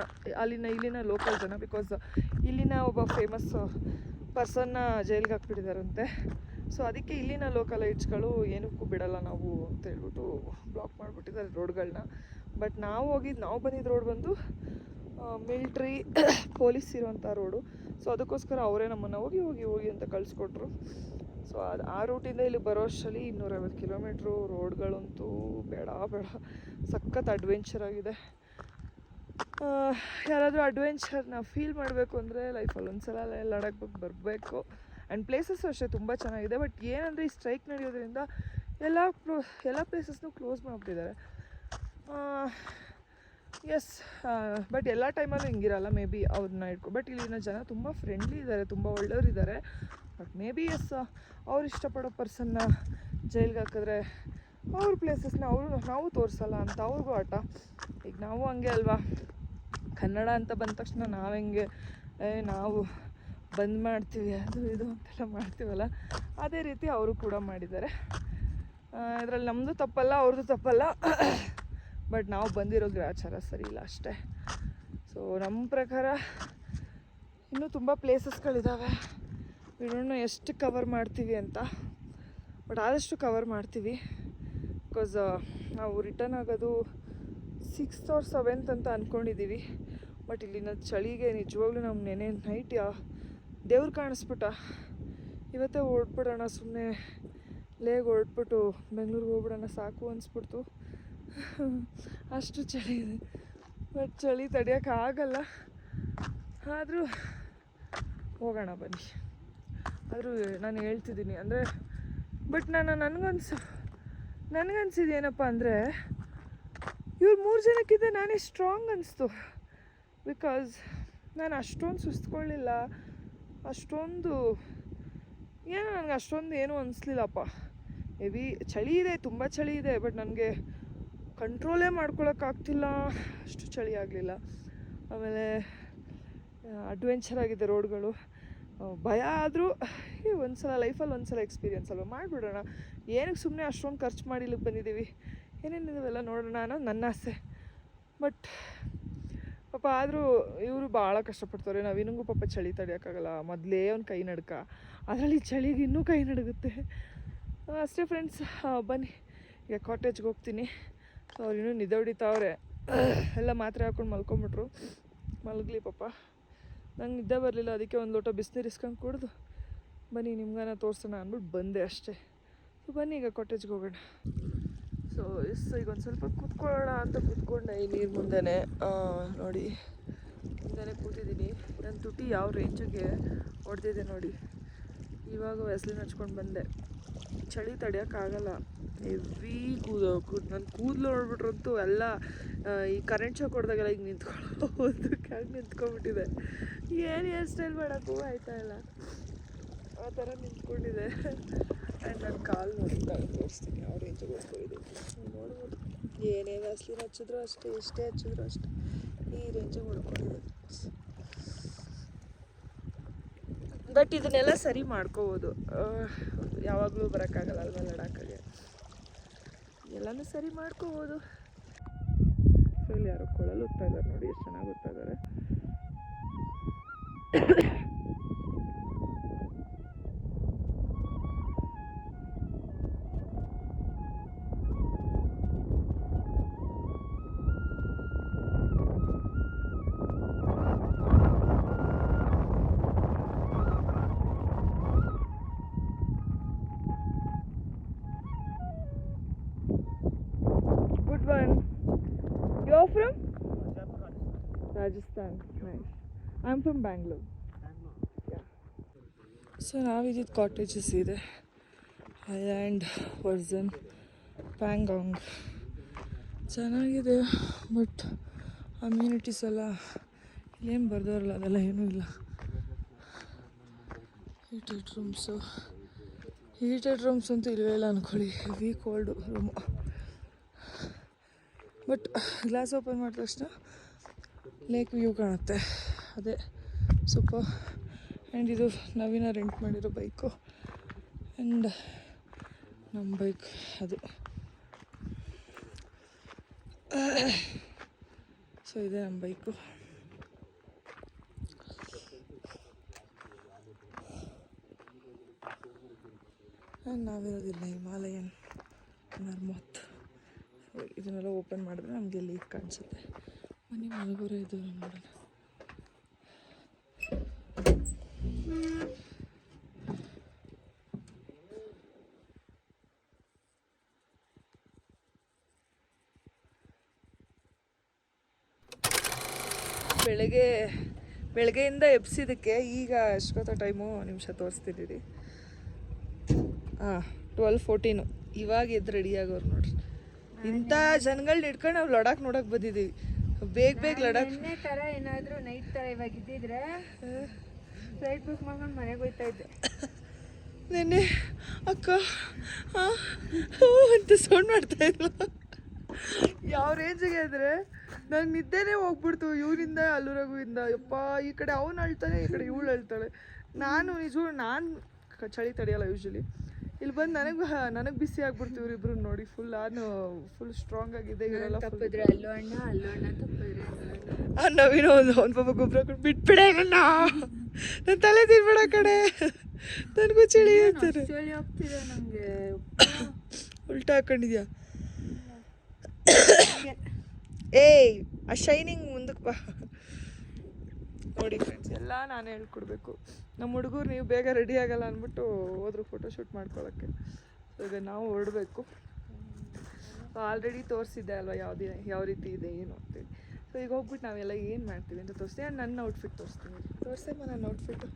ಇಲ್ಲಿನ ಲೋಕಲ್ ಜನ. ಬಿಕಾಸ್ ಇಲ್ಲಿನ ಒಬ್ಬ ಫೇಮಸ್ ಪರ್ಸನ್ನ ಜೈಲಿಗೆ ಹಾಕ್ಬಿಟ್ಟಿದ್ದಾರಂತೆ. ಸೊ ಅದಕ್ಕೆ ಇಲ್ಲಿನ ಲೋಕಲೈಟ್ಸ್ಗಳು ಏನಕ್ಕೂ ಬಿಡಲ್ಲ ನಾವು ಅಂತ ಹೇಳ್ಬಿಟ್ಟು ಬ್ಲಾಕ್ ಮಾಡಿಬಿಟ್ಟಿದ್ದಾರೆ ರೋಡ್ಗಳನ್ನ. ಬಟ್ ನಾವು ಬಂದಿದ್ದ ರೋಡ್ ಬಂದು ಮಿಲ್ಟ್ರಿ ಪೊಲೀಸ್ ಇರುವಂಥ ರೋಡು. ಸೊ ಅದಕ್ಕೋಸ್ಕರ ಅವರೇ ನಮ್ಮನ್ನು ಹೋಗಿ ಅಂತ ಕಳಿಸ್ಕೊಟ್ರು. ಸೊ ಆ ರೂಟಿಂದ ಇಲ್ಲಿ ಬರೋ ಅಷ್ಟರಲ್ಲಿ 250 ಕಿಲೋಮೀಟ್ರು. ರೋಡ್ಗಳಂತೂ ಬೇಡ ಸಖತ್ ಅಡ್ವೆಂಚರ್ ಆಗಿದೆ. ಯಾರಾದರೂ ಅಡ್ವೆಂಚರ್ನ ಫೀಲ್ ಮಾಡಬೇಕು ಅಂದರೆ ಲೈಫಲ್ಲಿ ಒಂದ್ಸಲ ಲಡಾಖ್ ಬರಬೇಕು. ಆ್ಯಂಡ್ ಪ್ಲೇಸಸ್ಸು ಅಷ್ಟೇ ತುಂಬ ಚೆನ್ನಾಗಿದೆ. ಬಟ್ ಏನಂದರೆ ಈ ಸ್ಟ್ರೈಕ್ ನಡೆಯೋದ್ರಿಂದ ಎಲ್ಲ ಪ್ಲೇಸಸ್ನೂ ಕ್ಲೋಸ್ ಮಾಡಿಬಿಟ್ಟಿದ್ದಾರೆ. ಎಸ್, ಬಟ್ ಎಲ್ಲ ಟೈಮಲ್ಲೂ ಹಿಂಗಿರಲ್ಲ, ಮೇ ಬಿ ಅವ್ರನ್ನ ಬಟ್ ಇಲ್ಲಿನ ಜನ ತುಂಬ ಫ್ರೆಂಡ್ಲಿ ಇದ್ದಾರೆ, ತುಂಬ ಒಳ್ಳೆಯವರಿದ್ದಾರೆ. ಬಟ್ ಮೇ ಬಿ ಎಸ್, ಅವ್ರು ಇಷ್ಟಪಡೋ ಪರ್ಸನ್ನ ಜೈಲಿಗೆ ಹಾಕಿದ್ರೆ ಅವ್ರ ಪ್ಲೇಸಸ್ನ ನಾವು ತೋರಿಸಲ್ಲ ಅಂತ ಅವ್ರಿಗೂ ಆಟ. ಈಗ ನಾವು ಹಂಗೆ ಅಲ್ವಾ, ಕನ್ನಡ ಅಂತ ಬಂದ ತಕ್ಷಣ ನಾವು ಹೆಂಗೆ ನಾವು ಬಂದ್ ಮಾಡ್ತೀವಿ ಅದು ಇದು ಅಂತೆಲ್ಲ ಮಾಡ್ತೀವಲ್ಲ, ಅದೇ ರೀತಿ ಅವರು ಕೂಡ ಮಾಡಿದ್ದಾರೆ. ಇದರಲ್ಲಿ ನಮ್ಮದು ತಪ್ಪಲ್ಲ, ಅವ್ರದ್ದು ತಪ್ಪಲ್ಲ. ಬಟ್ ನಾವು ಬಂದಿರೋ ಗ್ರಾಚಾರ ಸರಿ ಇಲ್ಲ ಅಷ್ಟೇ. ಸೊ ನಮ್ಮ ಪ್ರಕಾರ ಇನ್ನೂ ತುಂಬ ಪ್ಲೇಸಸ್ಗಳಿದ್ದಾವೆ. ಇನ್ನೂ ಎಷ್ಟು ಕವರ್ ಮಾಡ್ತೀವಿ ಅಂತ, ಬಟ್ ಆದಷ್ಟು ಕವರ್ ಮಾಡ್ತೀವಿ. ಬಿಕಾಸ್ ನಾವು ರಿಟರ್ನ್ ಆಗೋದು 6th or 7th ಅಂತ ಅಂದ್ಕೊಂಡಿದ್ದೀವಿ. ಬಟ್ ಇಲ್ಲಿನ ಚಳಿಗೆ ನಿಜವಾಗ್ಲೂ ನಮ್ಮ ನೆನೆ ನೈಟ್ ದೇವ್ರು ಕಾಣಿಸ್ಬಿಟ್ಟ. ಇವತ್ತೇ ಹೊರಟ್ಬಿಡೋಣ, ಸುಮ್ಮನೆ ಹೊರಟ್ಬಿಟ್ಟು ಬೆಂಗಳೂರಿಗೆ ಹೋಗ್ಬಿಡೋಣ ಸಾಕು ಅನಿಸ್ಬಿಡ್ತು. ಅಷ್ಟು ಚಳಿ ಇದೆ. ಬಟ್ ಚಳಿ ತಡೆಯೋಕ್ಕಾಗಲ್ಲ, ಆದರೂ ಹೋಗೋಣ ಬನ್ನಿ. ಆದರೂ ನಾನು ಹೇಳ್ತಿದ್ದೀನಿ ಅಂದರೆ, ಬಟ್ ನನಗನ್ಸಿದ್ದು ಏನಪ್ಪ ಅಂದರೆ, ಇವ್ರು 3 ಜನಕ್ಕಿಂತ ನಾನೇ ಸ್ಟ್ರಾಂಗ್ ಅನಿಸ್ತು. ಬಿಕಾಸ್ ನಾನು ಅಷ್ಟೊಂದು ಸುಸ್ತ್ಕೊಳ್ಳಿಲ್ಲ, ಅಷ್ಟೊಂದು ಏನೋ ನನಗೆ ಅಷ್ಟೊಂದು ಏನೂ ಅನಿಸ್ಲಿಲ್ಲಪ್ಪ. ಹೆವಿ ಚಳಿ ಇದೆ, ತುಂಬ ಚಳಿ ಇದೆ, ಬಟ್ ನನಗೆ ಕಂಟ್ರೋಲೇ ಮಾಡ್ಕೊಳಕ್ಕಾಗ್ತಿಲ್ಲ, ಅಷ್ಟು ಚಳಿ ಆಗಲಿಲ್ಲ. ಆಮೇಲೆ ಅಡ್ವೆಂಚರ್ ಆಗಿದೆ ರೋಡ್ಗಳು. ಭಯ ಆದರೂ ಲೈಫಲ್ಲಿ ಒಂದ್ಸಲ ಎಕ್ಸ್ಪೀರಿಯನ್ಸ್ ಅಲ್ವ, ಮಾಡಿಬಿಡೋಣ. ಏನಕ್ಕೆ ಸುಮ್ಮನೆ ಅಷ್ಟೊಂದು ಖರ್ಚು ಮಾಡಿ ಇಲ್ಲಿಗೆ ಬಂದಿದ್ದೀವಿ, ಏನೇನಿದಾವೆಲ್ಲ ನೋಡೋಣ ಅನ್ನೋದು ನನ್ನ ಆಸೆ. ಬಟ್ ಪಾಪ ಆದರೂ ಇವರು ಭಾಳ ಕಷ್ಟಪಡ್ತಾರೆ. ನವೀನಿಗೂ ಪಾಪ ಚಳಿ ತಡೆಯೋಕ್ಕಾಗಲ್ಲ, ಮೊದಲೇ ಅವ್ನ ಕೈ ನಡ್ಕ, ಅದರಲ್ಲಿ ಚಳಿಗೆ ಇನ್ನೂ ಕೈ ನಡುಗುತ್ತೆ. ಅಷ್ಟೇ ಫ್ರೆಂಡ್ಸ್, ಬನ್ನಿ ಈಗ ಕಾಟೇಜ್ಗೆ ಹೋಗ್ತೀನಿ. ಅವ್ರು ಇನ್ನೂ ನಿದ್ದೆ ಹೊಡಿತಾವ್ರೆ, ಎಲ್ಲ ಮಾತ್ರೆ ಹಾಕ್ಕೊಂಡು ಮಲ್ಕೊಂಬಿಟ್ರು. ಮಲಗಲಿ ಪಾಪ, ನಂಗೆ ನಿದ್ದೆ ಬರಲಿಲ್ಲ, ಅದಕ್ಕೆ ಒಂದು ಲೋಟ ಬಿಸಿನೀರು ಇಸ್ಕೊಂಡು ಕುಡಿದು ಬನ್ನಿ ನಿಮ್ಗಾನ ತೋರಿಸೋಣ ಅಂದ್ಬಿಟ್ಟು ಬಂದೆ ಅಷ್ಟೇ. ಸೊ ಬನ್ನಿ ಈಗ ಕಾಟೇಜ್ಗೆ ಹೋಗೋಣ. ಸೊ ಈಗ ಒಂದು ಸ್ವಲ್ಪ ಕೂತ್ಕೊಳ್ಳೋಣ ಅಂತ ಕೂತ್ಕೊಂಡೆ ಈ ನೀರು ಮುಂದೆನೇ. ನೋಡಿ ಮುಂದೆನೇ ಕೂತಿದ್ದೀನಿ. ನನ್ನ ತುಟಿ ಯಾವ ರೇಂಜಿಗೆ ಹೊಡೆದಿದೆ ನೋಡಿ. ಇವಾಗ ವ್ಯಾಸ್ಲಿನ್ ಹಚ್ಕೊಂಡು ಬಂದೆ. ಚಳಿ ತಡೆಯೋಕ್ಕಾಗಲ್ಲ, ಹೆವಿ ನನ್ನ ಕೂದಲು ನೋಡ್ಬಿಟ್ರಂತೂ ಎಲ್ಲ ಈ ಕರೆಂಟ್ ಶಾಕ್ ಹೊಡೆದಾಗೆಲ್ಲ ಈಗ ನಿಂತ್ಕೊಳ್ಳೋದಕ್ಕೆ ಹಂಗೆ ನಿಂತ್ಕೊಂಡ್ಬಿಟ್ಟಿದೆ. ಏನು ಹೇರ್ ಸ್ಟೈಲ್ ಮಾಡೋಕ್ಕೂ ಆಯ್ತಾ ಇಲ್ಲ, ಆ ಥರ ನಿಂತ್ಕೊಂಡಿದೆ. ಆ್ಯಂಡ್ ನನ್ನ ಕಾಲು ನೋಡಿ, ಕಾಲು ತೋರಿಸ್ತೀನಿ ಯಾವ ರೇಂಜಿಗೆ ಹೊಡ್ಕೊಂಡಿದ್ದೀನಿ ನೋಡ್ಬೋದು. ಏನೇ ವ್ಯಾಸ್ಲಿನ್ ಹಚ್ಚಿದ್ರು ಅಷ್ಟೇ, ಎಷ್ಟೇ ಹಚ್ಚಿದ್ರು ಅಷ್ಟೇ, ಈ ರೇಂಜಿಗೆ ಹೊಡ್ಕೊಂಡಿದೆ. ಬಟ್ ಇದನ್ನೆಲ್ಲ ಸರಿ ಮಾಡ್ಕೋಬೋದು, ಯಾವಾಗಲೂ ಬರೋಕ್ಕಾಗಲ್ಲ ಅಲ್ವಾ ಲಡಾಖಗೆ, ಎಲ್ಲನೂ ಸರಿ ಮಾಡ್ಕೋಬೋದು. ಸೊ ಇಲ್ಲಿ ಯಾರೋ ಕೊಳಲು ಹೋಗ್ತಾ ಇದ್ದಾರೆ ನೋಡಿ, ಎಷ್ಟು ಚೆನ್ನಾಗಿ ಹೋಗ್ತಾ ಇದ್ದಾರೆ. Good one. You're from? Rajasthan. Nice. I'm from Bangalore. Yeah. So ನಾವಿದ್ದಿದ್ದು ಕಾಟೇಜಸ್ ಇದೆ, ಐಲ್ಯಾಂಡ್ ವರ್ಸನ್ ಪ್ಯಾಂಗಾಂಗ್. ಚೆನ್ನಾಗಿದೆ, ಬಟ್ ಅಮ್ಯುನಿಟೀಸ್ ಎಲ್ಲ ಇಲ್ಲೇನು ಬರ್ದವ್ರಲ್ಲ ಅದೆಲ್ಲ ಏನೂ ಇಲ್ಲ. ಹೀಟೆಡ್ ರೂಮ್ಸ್ ಅಂತೂ ಇಲ್ಲವೇ ಇಲ್ಲ ಅಂದ್ಕೊಳ್ಳಿ, heavy cold room. But glass open ಮಾಡಿದ ತಕ್ಷಣ ಲೇಕ್ ವ್ಯೂ ಕಾಣುತ್ತೆ, ಅದೇ ಸೂಪರ್. ಆ್ಯಂಡ್ ಇದು ನವೀನ ರೆಂಟ್ ಮಾಡಿರೋ ಬೈಕು, ಆ್ಯಂಡ್ ನಮ್ಮ ಬೈಕ್ ಅದು. ಸೊ ಇದೆ ನಮ್ಮ ಬೈಕು. ಆ್ಯಂಡ್ ನಾವಿರೋದಿಲ್ಲ ಹಿಮಾಲಯನ್ ನರ್ಮತ್. ಇದನ್ನೆಲ್ಲ ಓಪನ್ ಮಾಡಿದ್ರೆ ನಮಗೆ ಲೇಕ್ ಕಾಣಿಸುತ್ತೆ. ಮನೆ ಮಲಗೋರೆ ಇದು ನೋಡೋಣ. ಬೆಳಗ್ಗೆಯಿಂದ ಎಬ್ಸಿದ್ದಕ್ಕೆ ಈಗ ಎಷ್ಟೊತ್ತ ಟೈಮು ನಿಮಿಷ ತೋರಿಸ್ತಿದ್ದೀರಿ. 12:14. ಇವಾಗ ಎದ್ದು ರೆಡಿಯಾಗೋರು ನೋಡ್ರಿ. ಇಂಥ ಜನಗಳನ್ನ ಹಿಡ್ಕೊಂಡು ನಾವು ಲಡಾಖ್ ನೋಡಕ್ ಬಂದಿದ್ದೀವಿ. ಬೇಗ ಲಡಾಖ್ ಥರ ಏನಾದರೂ ನೈಟ್ ಥರ ಇವಾಗ ಇದ್ದಿದ್ರೆ ಫ್ಲೈಟ್ ಬುಕ್ ಮಾಡ್ಕೊಂಡು ಮನೆಗೆ ಹೋಗ್ತಾ ಇದ್ದೆ. ನೆನ್ನೆ ಅಕ್ಕ ಅಂತ ಸೌಂಡ್ ಮಾಡ್ತಾ ಇದ್ಲು. ಯಾವ ರೇಂಜಿಗೆ ಅಂದರೆ ನಂಗೆ ನಿದ್ದೆನೇ ಹೋಗ್ಬಿಡ್ತು. ಇವರಿಂದ ಅಲ್ಲೂರಗುವಿಂದ ಯಪ್ಪ, ಈ ಕಡೆ ಅವನು ಅಳ್ತಾನೆ, ಈ ಕಡೆ ಇವಳು ಅಳ್ತಾಳೆ. ನಾನು ಚಳಿ ತಡೆಯಲ್ಲ ಯೂಶ್ವಲಿ. ಇಲ್ಲಿ ಬಂದು ನನಗೆ ಬಿಸಿ ಆಗ್ಬಿಡ್ತು ಇವ್ರಿಬ್ರು ನೋಡಿ. ಫುಲ್ ಸ್ಟ್ರಾಂಗ್ ಆಗಿದೆ ಇವರೆಲ್ಲ. ತಪ್ಪಿದ್ರೆ ಅಲ್ಲೂ ಅಣ್ಣ ತಪ್ಪಿದ್ರೆ ನವೀನ ಅವ್ನ ಪಾಪ ಗೊಬ್ಬರ ಕೊಟ್ಟು ಬಿಟ್ಬಿಡೆ ನನ್ನ ತಲೆ ತಿನ್ಬೇಡ ಕಡೆ, ನನಗೂ ಚಳಿ ಇರ್ತಾರೆ. ಚಳಿ ಹೋಗ್ತಿದೆ ನನಗೆ. ಉಲ್ಟಾ ಹಾಕೊಂಡಿದ್ಯಾ? ಏಯ್, ಆ ಶೈನಿಂಗ್ ಮುಂದಕ್ಕೆ ಬಾ. ನೋಡಿ ಫ್ರೆಂಡ್ಸ್, ಎಲ್ಲ ನಾನೇ ಹೇಳ್ಕೊಡ್ಬೇಕು. ನಮ್ಮ ಹುಡುಗರು ನೀವು ಬೇಗ ರೆಡಿ ಆಗಲ್ಲ ಅಂದ್ಬಿಟ್ಟು ಹೋದ್ರು ಫೋಟೋಶೂಟ್ ಮಾಡ್ಕೊಳ್ಳೋಕ್ಕೆ. ಸೊ ಈಗ ನಾವು ಹೊರಡಬೇಕು. ಆಲ್ರೆಡಿ ತೋರಿಸಿದ್ದೆ ಅಲ್ವಾ ಯಾವ ರೀತಿ ಇದೆ ಏನು ಅಂತೇಳಿ. ಸೊ ಈಗ ಹೋಗ್ಬಿಟ್ಟು ನಾವೆಲ್ಲ ಏನು ಮಾಡ್ತೀವಿ ಅಂತ ತೋರಿಸ್ತೀವಿ. ಆ್ಯಂಡ್ ನನ್ನ ಔಟ್ಫಿಟ್ ತೋರಿಸ್ತೀನಿ. ತೋರಿಸೇಮ್ಮ ನನ್ನ ಔಟ್ಫಿಟ್ಟು.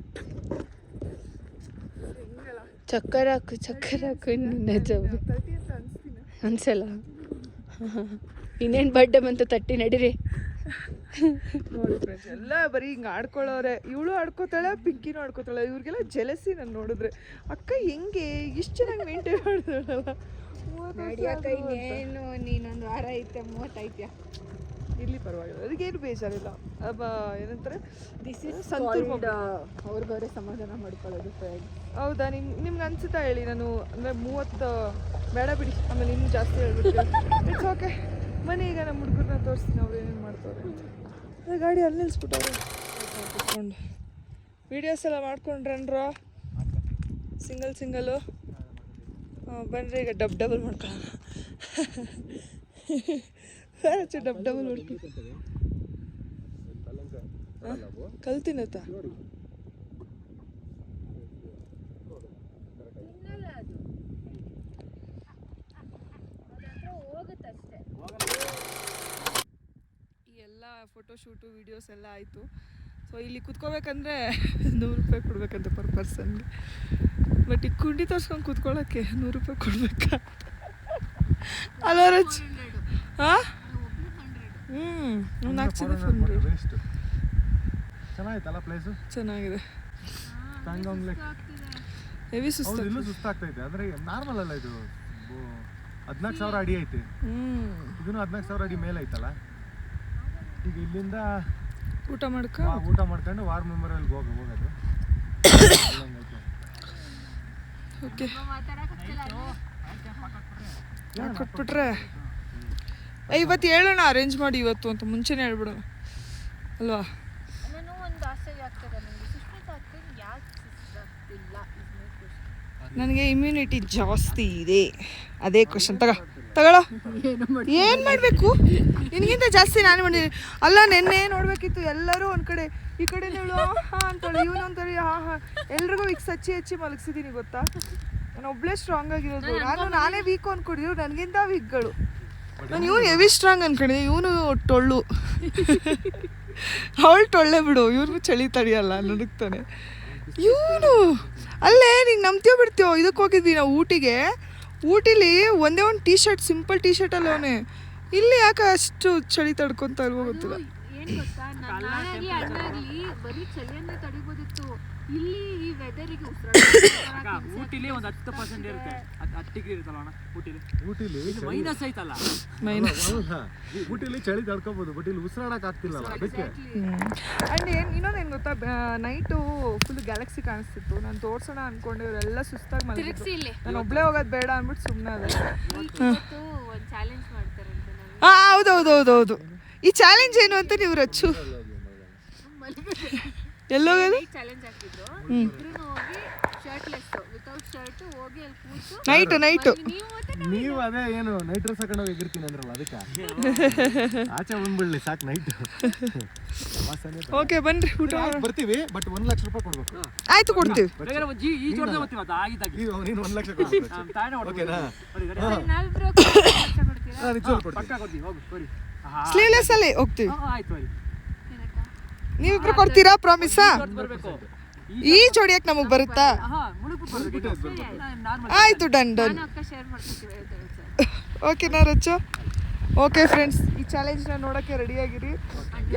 ಚಕ್ಕರ್ ಹಾಕು ನಿಜ 30 ಅಂತ ಅನಿಸ್ತೀನಿ ಅನ್ಸಲ್ಲ. ಇನ್ನೇನು ಬರ್ಡೇ ಬಂತು, 30 ನಡೀರಿ. ನೋಡಿ ಫ್ರೆಂಡ್ಸ್ ಎಲ್ಲ ಬರೀ ಹಿಂಗೆ ಆಡ್ಕೊಳ್ಳೋರೆ. ಇವಳು ಆಡ್ಕೋತಾಳೆ, ಪಿಂಕಿನೂ ಆಡ್ಕೋತಾಳೆ. ಇವ್ರಿಗೆಲ್ಲ ಜೆಲಸಿ ನಾನು ನೋಡಿದ್ರೆ. ಅಕ್ಕ ಹೆಂಗೆ ಇಷ್ಟು ಚೆನ್ನಾಗಿ ಮೇಂಟೈನ್ ಮಾಡ್ತಾಳಲ್ಲ. ನಡಿಯಕ್ಕ ಇನ್ನೇನು ನೀನೊಂದು ವಾರ ಐತೆ 30 ಐತ್ಯಾ. ಇಲ್ಲಿ ಪರವಾಗಿಲ್ಲ, ಅದಕ್ಕೇನು ಬೇಜಾರಿಲ್ಲ. ಏನಂತಾರೆ ದಿಸ್ ಇಸ್ ಸಂತೂರ್ ಅವ್ರಿಗವ್ರೆ ಸಮಾಧಾನ ಮಾಡ್ಕೊಳ್ಳೋದು ಫ್ರೆಂಡ್ಸ್. ಹೌದಾ? ನಿಮ್ಗೆ ಅನ್ಸುತ್ತಾ ಹೇಳಿ? ನಾನು ಅಂದರೆ 30 ಬೇಡ ಬಿಡಿ, ಆಮೇಲೆ ಇನ್ನೂ ಜಾಸ್ತಿ ಹೇಳ್ಬಿಡ್ತೀನಿ. It's okay. ಮನೆ ಈಗ ನಮ್ಮ ಹುಡುಗರನ್ನ ತೋರಿಸ್ತೀನಿ ಅವ್ರು ಏನೇನು ಮಾಡ್ತಾರೆ ಅಂತ. ಅದೇ ಗಾಡಿ ಅಲ್ಲಿ ನಿಲ್ಲಿಸ್ಬಿಟ್ಟವ್ರು ಕುತ್ಕೊಂಡು. ವೀಡಿಯೋಸ್ ಎಲ್ಲ ಮಾಡ್ಕೊಂಡ್ರನ್ರ ಸಿಂಗಲ್ಲು. ಬನ್ನಿರಿ ಈಗ ಡಬಲ್ ಮಾಡ್ಕೊಳ್ಳೋಣ. ಡಬಲ್ ಮಾಡ್ಕೊಂಡು ಕಲ್ತಿನತ್ತ. ಎಲ್ಲ ಫೋಟೋಶೂಟು ವೀಡಿಯೋಸ್ ಎಲ್ಲ ಆಯಿತು. ಸೊ ಇಲ್ಲಿ ಕುತ್ಕೋಬೇಕಂದ್ರೆ 100 ರೂಪಾಯಿ ಕೊಡ್ಬೇಕಂತೆ ಪರ್ ಪರ್ಸನ್ಗೆ. ಬಟ್ ಈಗ ಕುಂಡಿ ತೋರ್ಸ್ಕೊಂಡು ಕುತ್ಕೊಳ್ಳೋಕ್ಕೆ 100 ರೂಪಾಯಿ ಕೊಡ್ಬೇಕಾ? ಅಲ್ಲ ರಚ್. ಹಾಂ, 4 ಜನ ಫುಲ್ ವೇಸ್ಟ್. ಚೆನ್ನಾಗಿತ್ತಲ್ಲ ಪ್ಲೇಸು? ಚೆನ್ನಾಗಿದೆ. ಪ್ಯಾಂಗಾಂಗ್ ಲೇಕ್ ಹೆವಿ ಸುಸ್ತು. ಇಲ್ಲೂ ಸುಸ್ತಾಗ್ತೈತೆ. ಅಂದರೆ ನಾರ್ಮಲ್ ಅಲ್ಲ ಇದು. 14,000 ಅಡಿ ಐತೆ. ಇದನ್ನು 14,000 ಅಡಿ ಮೇಲೆ ಐತಲ್ಲ. ಈಗ ಇಲ್ಲಿಂದ ಊಟ ಮಾಡ್ಕೊಂಡು ವಾರ್ ಮೆಮೋರಿಯಲ್ಗೆ ಹೋಗೋದು. ಓಕೆ, ಕೊಟ್ಬಿಟ್ರೆ ಇವತ್ತು ಹೇಳೋಣ ಅರೇಂಜ್ ಮಾಡಿ ಇವತ್ತು ಅಂತ ಮುಂಚೆನೇ ಹೇಳ್ಬಿಡೋಣ ಅಲ್ವಾ? ನಾನು ಒಂದು ಆಸೆ ಆಗ್ತದೆ ನನಗೆ. ಸುಷ್ಮಿತಾ ಆಗ್ತದೆ ಯಾಕೆ ಇಲ್ಲ? ನನಗೆ ಇಮ್ಯುನಿಟಿ ಜಾಸ್ತಿ ಇದೆ. ಅದೇ ಕ್ವಶನ್. ತಗೊಳ್ಳೋ. ಏನು ಮಾಡಬೇಕು? ನಿನಗಿಂತ ಜಾಸ್ತಿ ನಾನು ಮಾಡಿದ್ದೀನಿ. ಅಲ್ಲ, ನೆನ್ನೆ ನೋಡಬೇಕಿತ್ತು. ಎಲ್ಲರೂ ಒಂದು ಕಡೆ, ಈ ಕಡೆ ಹೇಳು ಹಾಂ ಅಂತೇಳಿ, ಇವನೊಂಥರ ಹಾಂ ಎಲ್ರಿಗೂ ವಿಕ್ಸ್ ಹಚ್ಚಿ ಮಲಗಿಸಿದ್ದೀನಿ ಗೊತ್ತಾ? ನಾನು ಒಬ್ಬಳೇ ಸ್ಟ್ರಾಂಗ್ ಆಗಿರೋದು. ನಾನೇ ವೀಕ್ ಅಂದ್ಕೊಂಡಿದ್ರು, ನನಗಿಂತ ವೀಕ್ಗಳು. ನಾನು ಇವನು ಹೆವಿ ಸ್ಟ್ರಾಂಗ್ ಅನ್ಕೊಂಡಿದ್ದೆ. ಇವನು ಟೊಳ್ಳು. ಅವಳು ಟೊಳ್ಳೆ ಬಿಡು, ಇವ್ರಿಗೂ ಚಳಿ ತಡಿಯಲ್ಲ, ನಡುಕ್ತಾನೆ ಇವನು. ಅಲ್ಲೇ ನೀನು ನಂಬ್ತೀಯೋ ಬಿಡ್ತೀಯೋ, ಇದಕ್ಕೆ ಹೋಗಿದ್ವಿ ನಾವು ಊಟಿಲಿ ಒಂದೇ ಒಂದು ಟೀ ಶರ್ಟ್, ಸಿಂಪಲ್ ಟೀ ಶರ್ಟಲ್ಲಿ ಅವನೇ. ಇಲ್ಲಿ ಯಾಕೆ ಅಷ್ಟು ಚಳಿ ತಡ್ಕೊತಾ ಇಲ್ವೋ ಗೊತ್ತಿಲ್ಲ. ಏನು ಗೊತ್ತಾ, ನಾನಾಗಿ ಅಣ್ಣಾಗ್ಲಿ ಬರೀ ಚಳಿಯನ್ನೇ ತಡಿಬೋದಿತ್ತು. ಇಲ್ಲಿ ಈ ವೆದರಿಗೆ ಊಟಿಲಿ ಒಂದು 10% ಇರುತ್ತೆ. 10 ಡಿಗ್ರಿ ಇರುತ್ತಲ್ಲ ಅಣ್ಣ ಊಟಿಲಿ ಮೈನಸ್ ಐತಲ್ಲ. ಊಟಿಲಿ ಚಳಿ ತಡ್ಕೋಬಹುದು, ಬಟ್ ಇಲ್ಲಿ ಉಸಿರಾಡಕ್ ಆಗ್ತಿಲ್ಲ ಅದಕ್ಕೆ. ಆ್ಯಂಡ್ ಇನ್ನೊಂದೇನು ಗೊತ್ತಾ, ನೈಟು ಫುಲ್ ಗ್ಯಾಲಕ್ಸಿ ಕಾಣಿಸ್ತಿತ್ತು. ನಾನು ತೋರ್ಸೋಣ ಅನ್ಕೊಂಡೆ, ಇವರೆಲ್ಲ ಸುಸ್ತಾಗಿ ಮಲಗಿದ್ರು. ನಾನು ಒಬ್ಬಳೇ ಹೋಗೋದು ಬೇಡ ಅಂದ್ಬಿಟ್ಟು ಸುಮ್ಮನೆ ಅದೇ. ಚಾಲೆಂಜ್ ಮಾಡ್ತಾರೆ ಹೌದು. ಈ ಚಾಲೆಂಜ್ ಏನು ಅಂತ ನೀವು ರಚ್ಚು ಎಲ್ಲೋಗಲ್ಲ ಚಾಲೆಂಜ್ ಆಗ್ತಿದ್ರು. ಇಬ್ರು ಹೋಗಿ ಶರ್ಟ್ಲೆಸ್ ವಿತೌಟ್ ಶರ್ಟ್ ಹೋಗಿ ಅಲ್ಲಿ ಕೂತು ನೈಟು ನೀವು ಅದೇ ಏನು ನೈಟ್ ಡ್ರೆಸ್ ಹಾಕೊಂಡು ಎಗಿರ್ತೀನಿ ಅಂದ್ರಲ್ಲ, ಅದಕ್ಕೆ ಆಚೆ ಬಂದ್ಬಿಡ್ಲಿ ಸಾಕು ನೈಟ್. ಓಕೆ ಬನ್ರಿ ಊಟ ಬರ್ತೀವಿ, ಬಟ್ 1 ಲಕ್ಷ ರೂಪಾಯಿ ಕೊಡ್ಬೇಕು. ಆಯ್ತು, ಕೊಡ್ತೀವಿ. ನೀನು 1 ಲಕ್ಷ ಕೊಡ್ಬೇಕು. ಸ್ಲೀವ್ಲೆಸ್ ಅಲ್ಲಿ ಹೋಗ್ತೀವಿ. ನೀವಿಬ್ರು ಕೊಡ್ತೀರಾ? ಪ್ರಾಮಿಸಾ? ಈ ಜೋಡಿಯಕ್ಕೆ ನಮಗೆ ಬರುತ್ತಾ? ಆಯ್ತು, ಡನ್. ಓಕೆನಾ ರಚ್ಚು? ಓಕೆ ಫ್ರೆಂಡ್ಸ್, ಈ ಚಾಲೆಂಜ್ನ ನೋಡೋಕ್ಕೆ ರೆಡಿಯಾಗಿರಿ.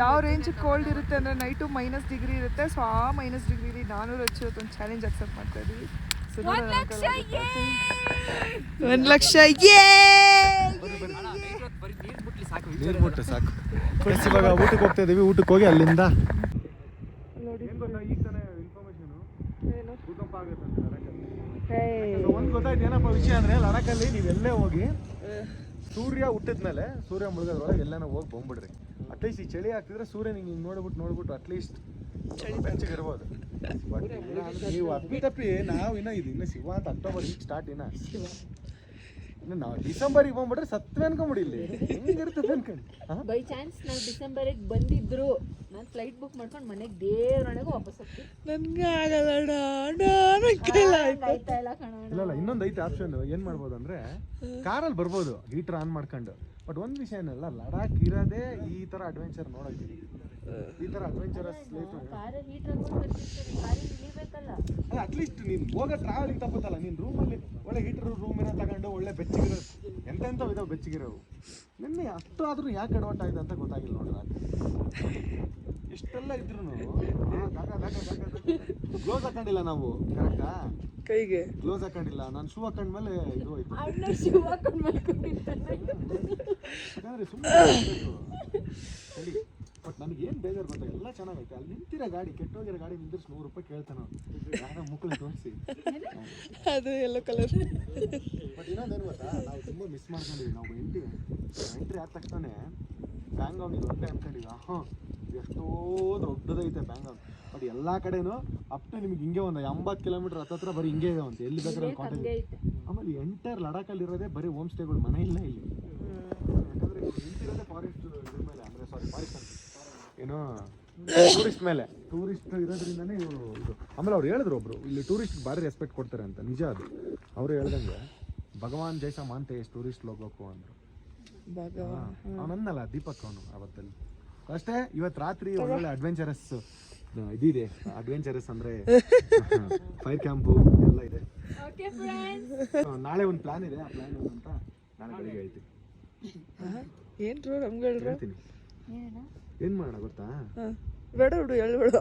ಯಾವ ರೇಂಜ್ ಕೋಲ್ಡ್ ಇರುತ್ತೆ ಅಂದರೆ ನೈಟು -ಡಿಗ್ರಿ ಇರುತ್ತೆ. ಸೊ ಆ -ಡಿಗ್ರಿಲಿ ನಾನು ರಚ್ಚು ಒಂದು ಚಾಲೆಂಜ್ ಅಕ್ಸೆಪ್ಟ್ ಮಾಡ್ತಾ ಇದ್ದೀವಿ. 1 ಲಕ್ಷ ನೀರು ಬಿಟ್ಟು ಸಾಕು. ಇವಾಗ ಊಟಕ್ಕೆ ಹೋಗ್ತಾ ಇದೀವಿ. ಊಟಕ್ಕೆ ಹೋಗಿ ಅಲ್ಲಿಂದ ಒಂದು ಗೊತ್ತಾಯ್ತು ಏನಪ್ಪ ವಿಷಯ ಅಂದ್ರೆ, ಲಡಾಖಲ್ಲಿ ನೀವೆಲ್ಲೇ ಹೋಗಿ ಸೂರ್ಯ ಹುಟ್ಟಿದ್ಮೇಲೆ ಸೂರ್ಯ ಮುಳುಗೋದ್ರೊಳಗೆ ಎಲ್ಲಾನ ಹೋಗಿ ಬಂದ್ಬಿಡ್ರಿ. ಅಟ್ಲೀಸ್ಟ್ ಈ ಚಳಿ ಆಗ್ತಿದ್ರೆ ಸೂರ್ಯ ನಿಂಗೆ ನೋಡ್ಬಿಟ್ಟು ಅಟ್ಲೀಸ್ಟ್ ಚಳಿ ಬೆಚ್ಚಗಿರ್ಬೋದು. ನೀವು ಅಪ್ಪಿ ನಾವು ಇನ್ನು ಶಿವ ಅಂತ ಅಕ್ಟೋಬರ್ ಈಗ ಸ್ಟಾರ್ಟ್ ನಾವು ಡಿಸೆಂಬರಿಗೆ ಬಂದ್ಬಿಟ್ರೆ ಸತ್ವೆ ಅನ್ಕೊಂಬಿಡಿ. ಇಲ್ಲಿ ಹೆಂಗಿರ್ತದೆ ಅನ್ಕೊಂಡು ಬೈ ಚಾನ್ಸ್ ನಾವು ಡಿಸೆಂಬರಿಗೆ ಬಂದಿದ್ರು, ನಾನು ಫ್ಲೈಟ್ ಬುಕ್ ಮಾಡ್ಕೊಂಡು ಮನೆಗೆ ದೇವ್ರೊಳಗೆ ವಾಪಸ್ ಹೋಗ್ತೀನಿ. ನನಗೆ ಆಗಲ್ಲ. ಇಲ್ಲ ಇನ್ನೊಂದು ಐತೆ ಆಪ್ಷನ್. ಏನು ಮಾಡ್ಬೋದು ಅಂದರೆ ಕಾರಲ್ಲಿ ಬರ್ಬೋದು, ಹೀಟರ್ ಆನ್ ಮಾಡ್ಕೊಂಡು. ಬಟ್ ಒಂದು ವಿಷಯ ಏನಲ್ಲ, ಲಡಾಖ್ ಇರೋದೇ ಈ ಥರ ಅಡ್ವೆಂಚರ್ ನೋಡೋಕ್ಕೆ. ಈ ಥರ ಅಡ್ವೆಂಚರಸ್ ಲೈಫ್ ಅಟ್ಲೀಸ್ಟ್ ನೀನು ಹೋಗೋ ಟ್ರಾವೆಲಿಂಗ್ ತಪ್ಪತ್ತಲ್ಲ. ನೀನು ರೂಮಲ್ಲಿ ಒಳ್ಳೆ ಹೀಟರ್ ರೂಮಿನ ತಗೊಂಡು ಒಳ್ಳೆ ಬೆಚ್ಚಗಿರೋ ಎಂತೆಂಥ ಇಂಥವಿದಾವೆ ಬೆಚ್ಚಗಿರೋವು. ನಿನ್ನೆ ಅಷ್ಟು ಆದರೂ ಯಾಕೆ ಅಡವಾಟ ಆಯ್ತು ಅಂತ ಗೊತ್ತಾಗಿಲ್ಲ ನೋಡಿ ರಾತ್ರಿ. ಇಷ್ಟೆಲ್ಲ ಇದ್ರು ಗ್ಲೋಸ್ ಹಾಕೊಂಡಿಲ್ಲ ನಾವು, ಕರೆಕ್ಟಾ? ಕೈಗೆ ಗ್ಲೋಸ್ ಹಾಕೊಂಡಿಲ್ಲ. ನಾನು ಶೂ ಹಾಕೊಂಡ್ಮೇಲೆ ಇದು ಹೋಯ್ತು. ಅಣ್ಣ ಶೂ ಹಾಕೊಂಡು ಮಲ್ಕೊಂಡಿರ್ತಾನೆ. ಯಾಕಂದ್ರೆ ಸುಮ್ಮನೆ ಚಳಿ. ಬಟ್ ನನಗೆ ಏನು ಬೇಜಾರು ಗೊತ್ತಾ, ಎಲ್ಲ ಚೆನ್ನಾಗೈತೆ. ಅಲ್ಲಿ ನಿಂತಿರೋ ಗಾಡಿ, ಕೆಟ್ಟೋಗಿರೋ ಗಾಡಿ ನಿಂತಿರ್ಸಿ 100 ರೂಪಾಯಿ ಕೇಳ್ತಾನೆ ಯಾರೋ ಮುಕ್ಕಳು ತೋರಿಸಿ. ಅದು ಎಲ್ಲೋ ಕಲರ್. ಬಟ್ ಇನ್ನೊಂದೇನು ಗೊತ್ತಾ, ನಾವು ತುಂಬ ಮಿಸ್ ಮಾಡ್ಕೊಂಡಿದ್ವಿ. ನಾವು ಎಂಟ್ರಿ ಆದ ತಕ್ಷಣ ಬ್ಯಾಂಗಾಂಗ್ ಇದು ಒಂದೇ ಅನ್ಕೊಂಡಿದ್ವಿ. ಎಷ್ಟೋ ದೊಡ್ಡದೈತೆ ಬ್ಯಾಂಗಾಂಗ್. ಬಟ್ ಎಲ್ಲ ಕಡೆನೂ ಅಪ್ ಟು ನಿಮ್ಗೆ ಹಿಂಗೆ ಒಂದು 80 ಕಿಲೋಮೀಟರ್ ಹತ್ತತ್ರ ಬರೀ ಹಿಂಗೆ ಇದೆ ಅಂತ. ಎಲ್ಲಿ ಬೇಕಾದ್ರೆ ಕಾಟೇಜ್. ಆಮೇಲೆ ಎಂಟೈರ್ ಲಡಾಖಲ್ಲಿ ಇರೋದೇ ಬರೀ ಹೋಮ್ ಸ್ಟೇಗಳು, ಮನೆ ಇಲ್ಲ ಇಲ್ಲಿ. ಯಾಕಂದರೆ ನಿಂತಿರೋದೇ ಫಾರೆಸ್ಟ್ ಮೇಲೆ, ಅಂದರೆ ಫಾರೆಸ್ಟ್ ಅಂತ ಏನೋ ಟೂರಿಸ್ಟ್ ಮೇಲೆ. ಟೂರಿಸ್ಟ್ ಇರೋದ್ರಿಂದನೇ ಇವರು ಇದು. ಆಮೇಲೆ ಅವ್ರು ಹೇಳಿದ್ರು ಒಬ್ರು, ಇಲ್ಲಿ ಟೂರಿಸ್ಟ್ ಭಾರಿ ರೆಸ್ಪೆಕ್ಟ್ ಕೊಡ್ತಾರೆ ಅಂತ. ನಿಜ ಅದು. ಅವರು ಹೇಳ್ದಂಗೆ ಭಗವಾನ್ ಜೈಸಾ ಮಾನ್ತೆ ಟೂರಿಸ್ಟ್ ಲೋಗೋಕು ಅಂದರು. ಅವನನ್ನಲ್ಲ ದೀಪಕ್, ಅವನು ಅವತ್ತಲ್ಲಿ ಅಷ್ಟೇ. ಇವತ್ತು ರಾತ್ರಿ ಒಳ್ಳೊಳ್ಳೆ ಅಡ್ವೆಂಚರಸ್ ಇದಿದೆ. ಅಡ್ವೆಂಚರಸ್ ಅಂದರೆ ಫೈರ್ ಕ್ಯಾಂಪು ಎಲ್ಲ ಇದೆ. ನಾಳೆ ಒಂದು ಪ್ಲಾನ್ ಇದೆ. ಆ ಪ್ಲಾನ್ ಏನು ಅಂತ ನಾಳೆ ಬೆಳಿಗ್ಗೆ ಹೇಳ್ತೀನಿ. ಏನ್ರು ನಮ್ಗಳ್ರು ಹೇಳ್ತೀನಿ. ಏನು ಮಾಡೋಣ ಗೊತ್ತಾ? ಬೇಡ ಬಿಡು, ಹೇಳ್ಬೇಡ.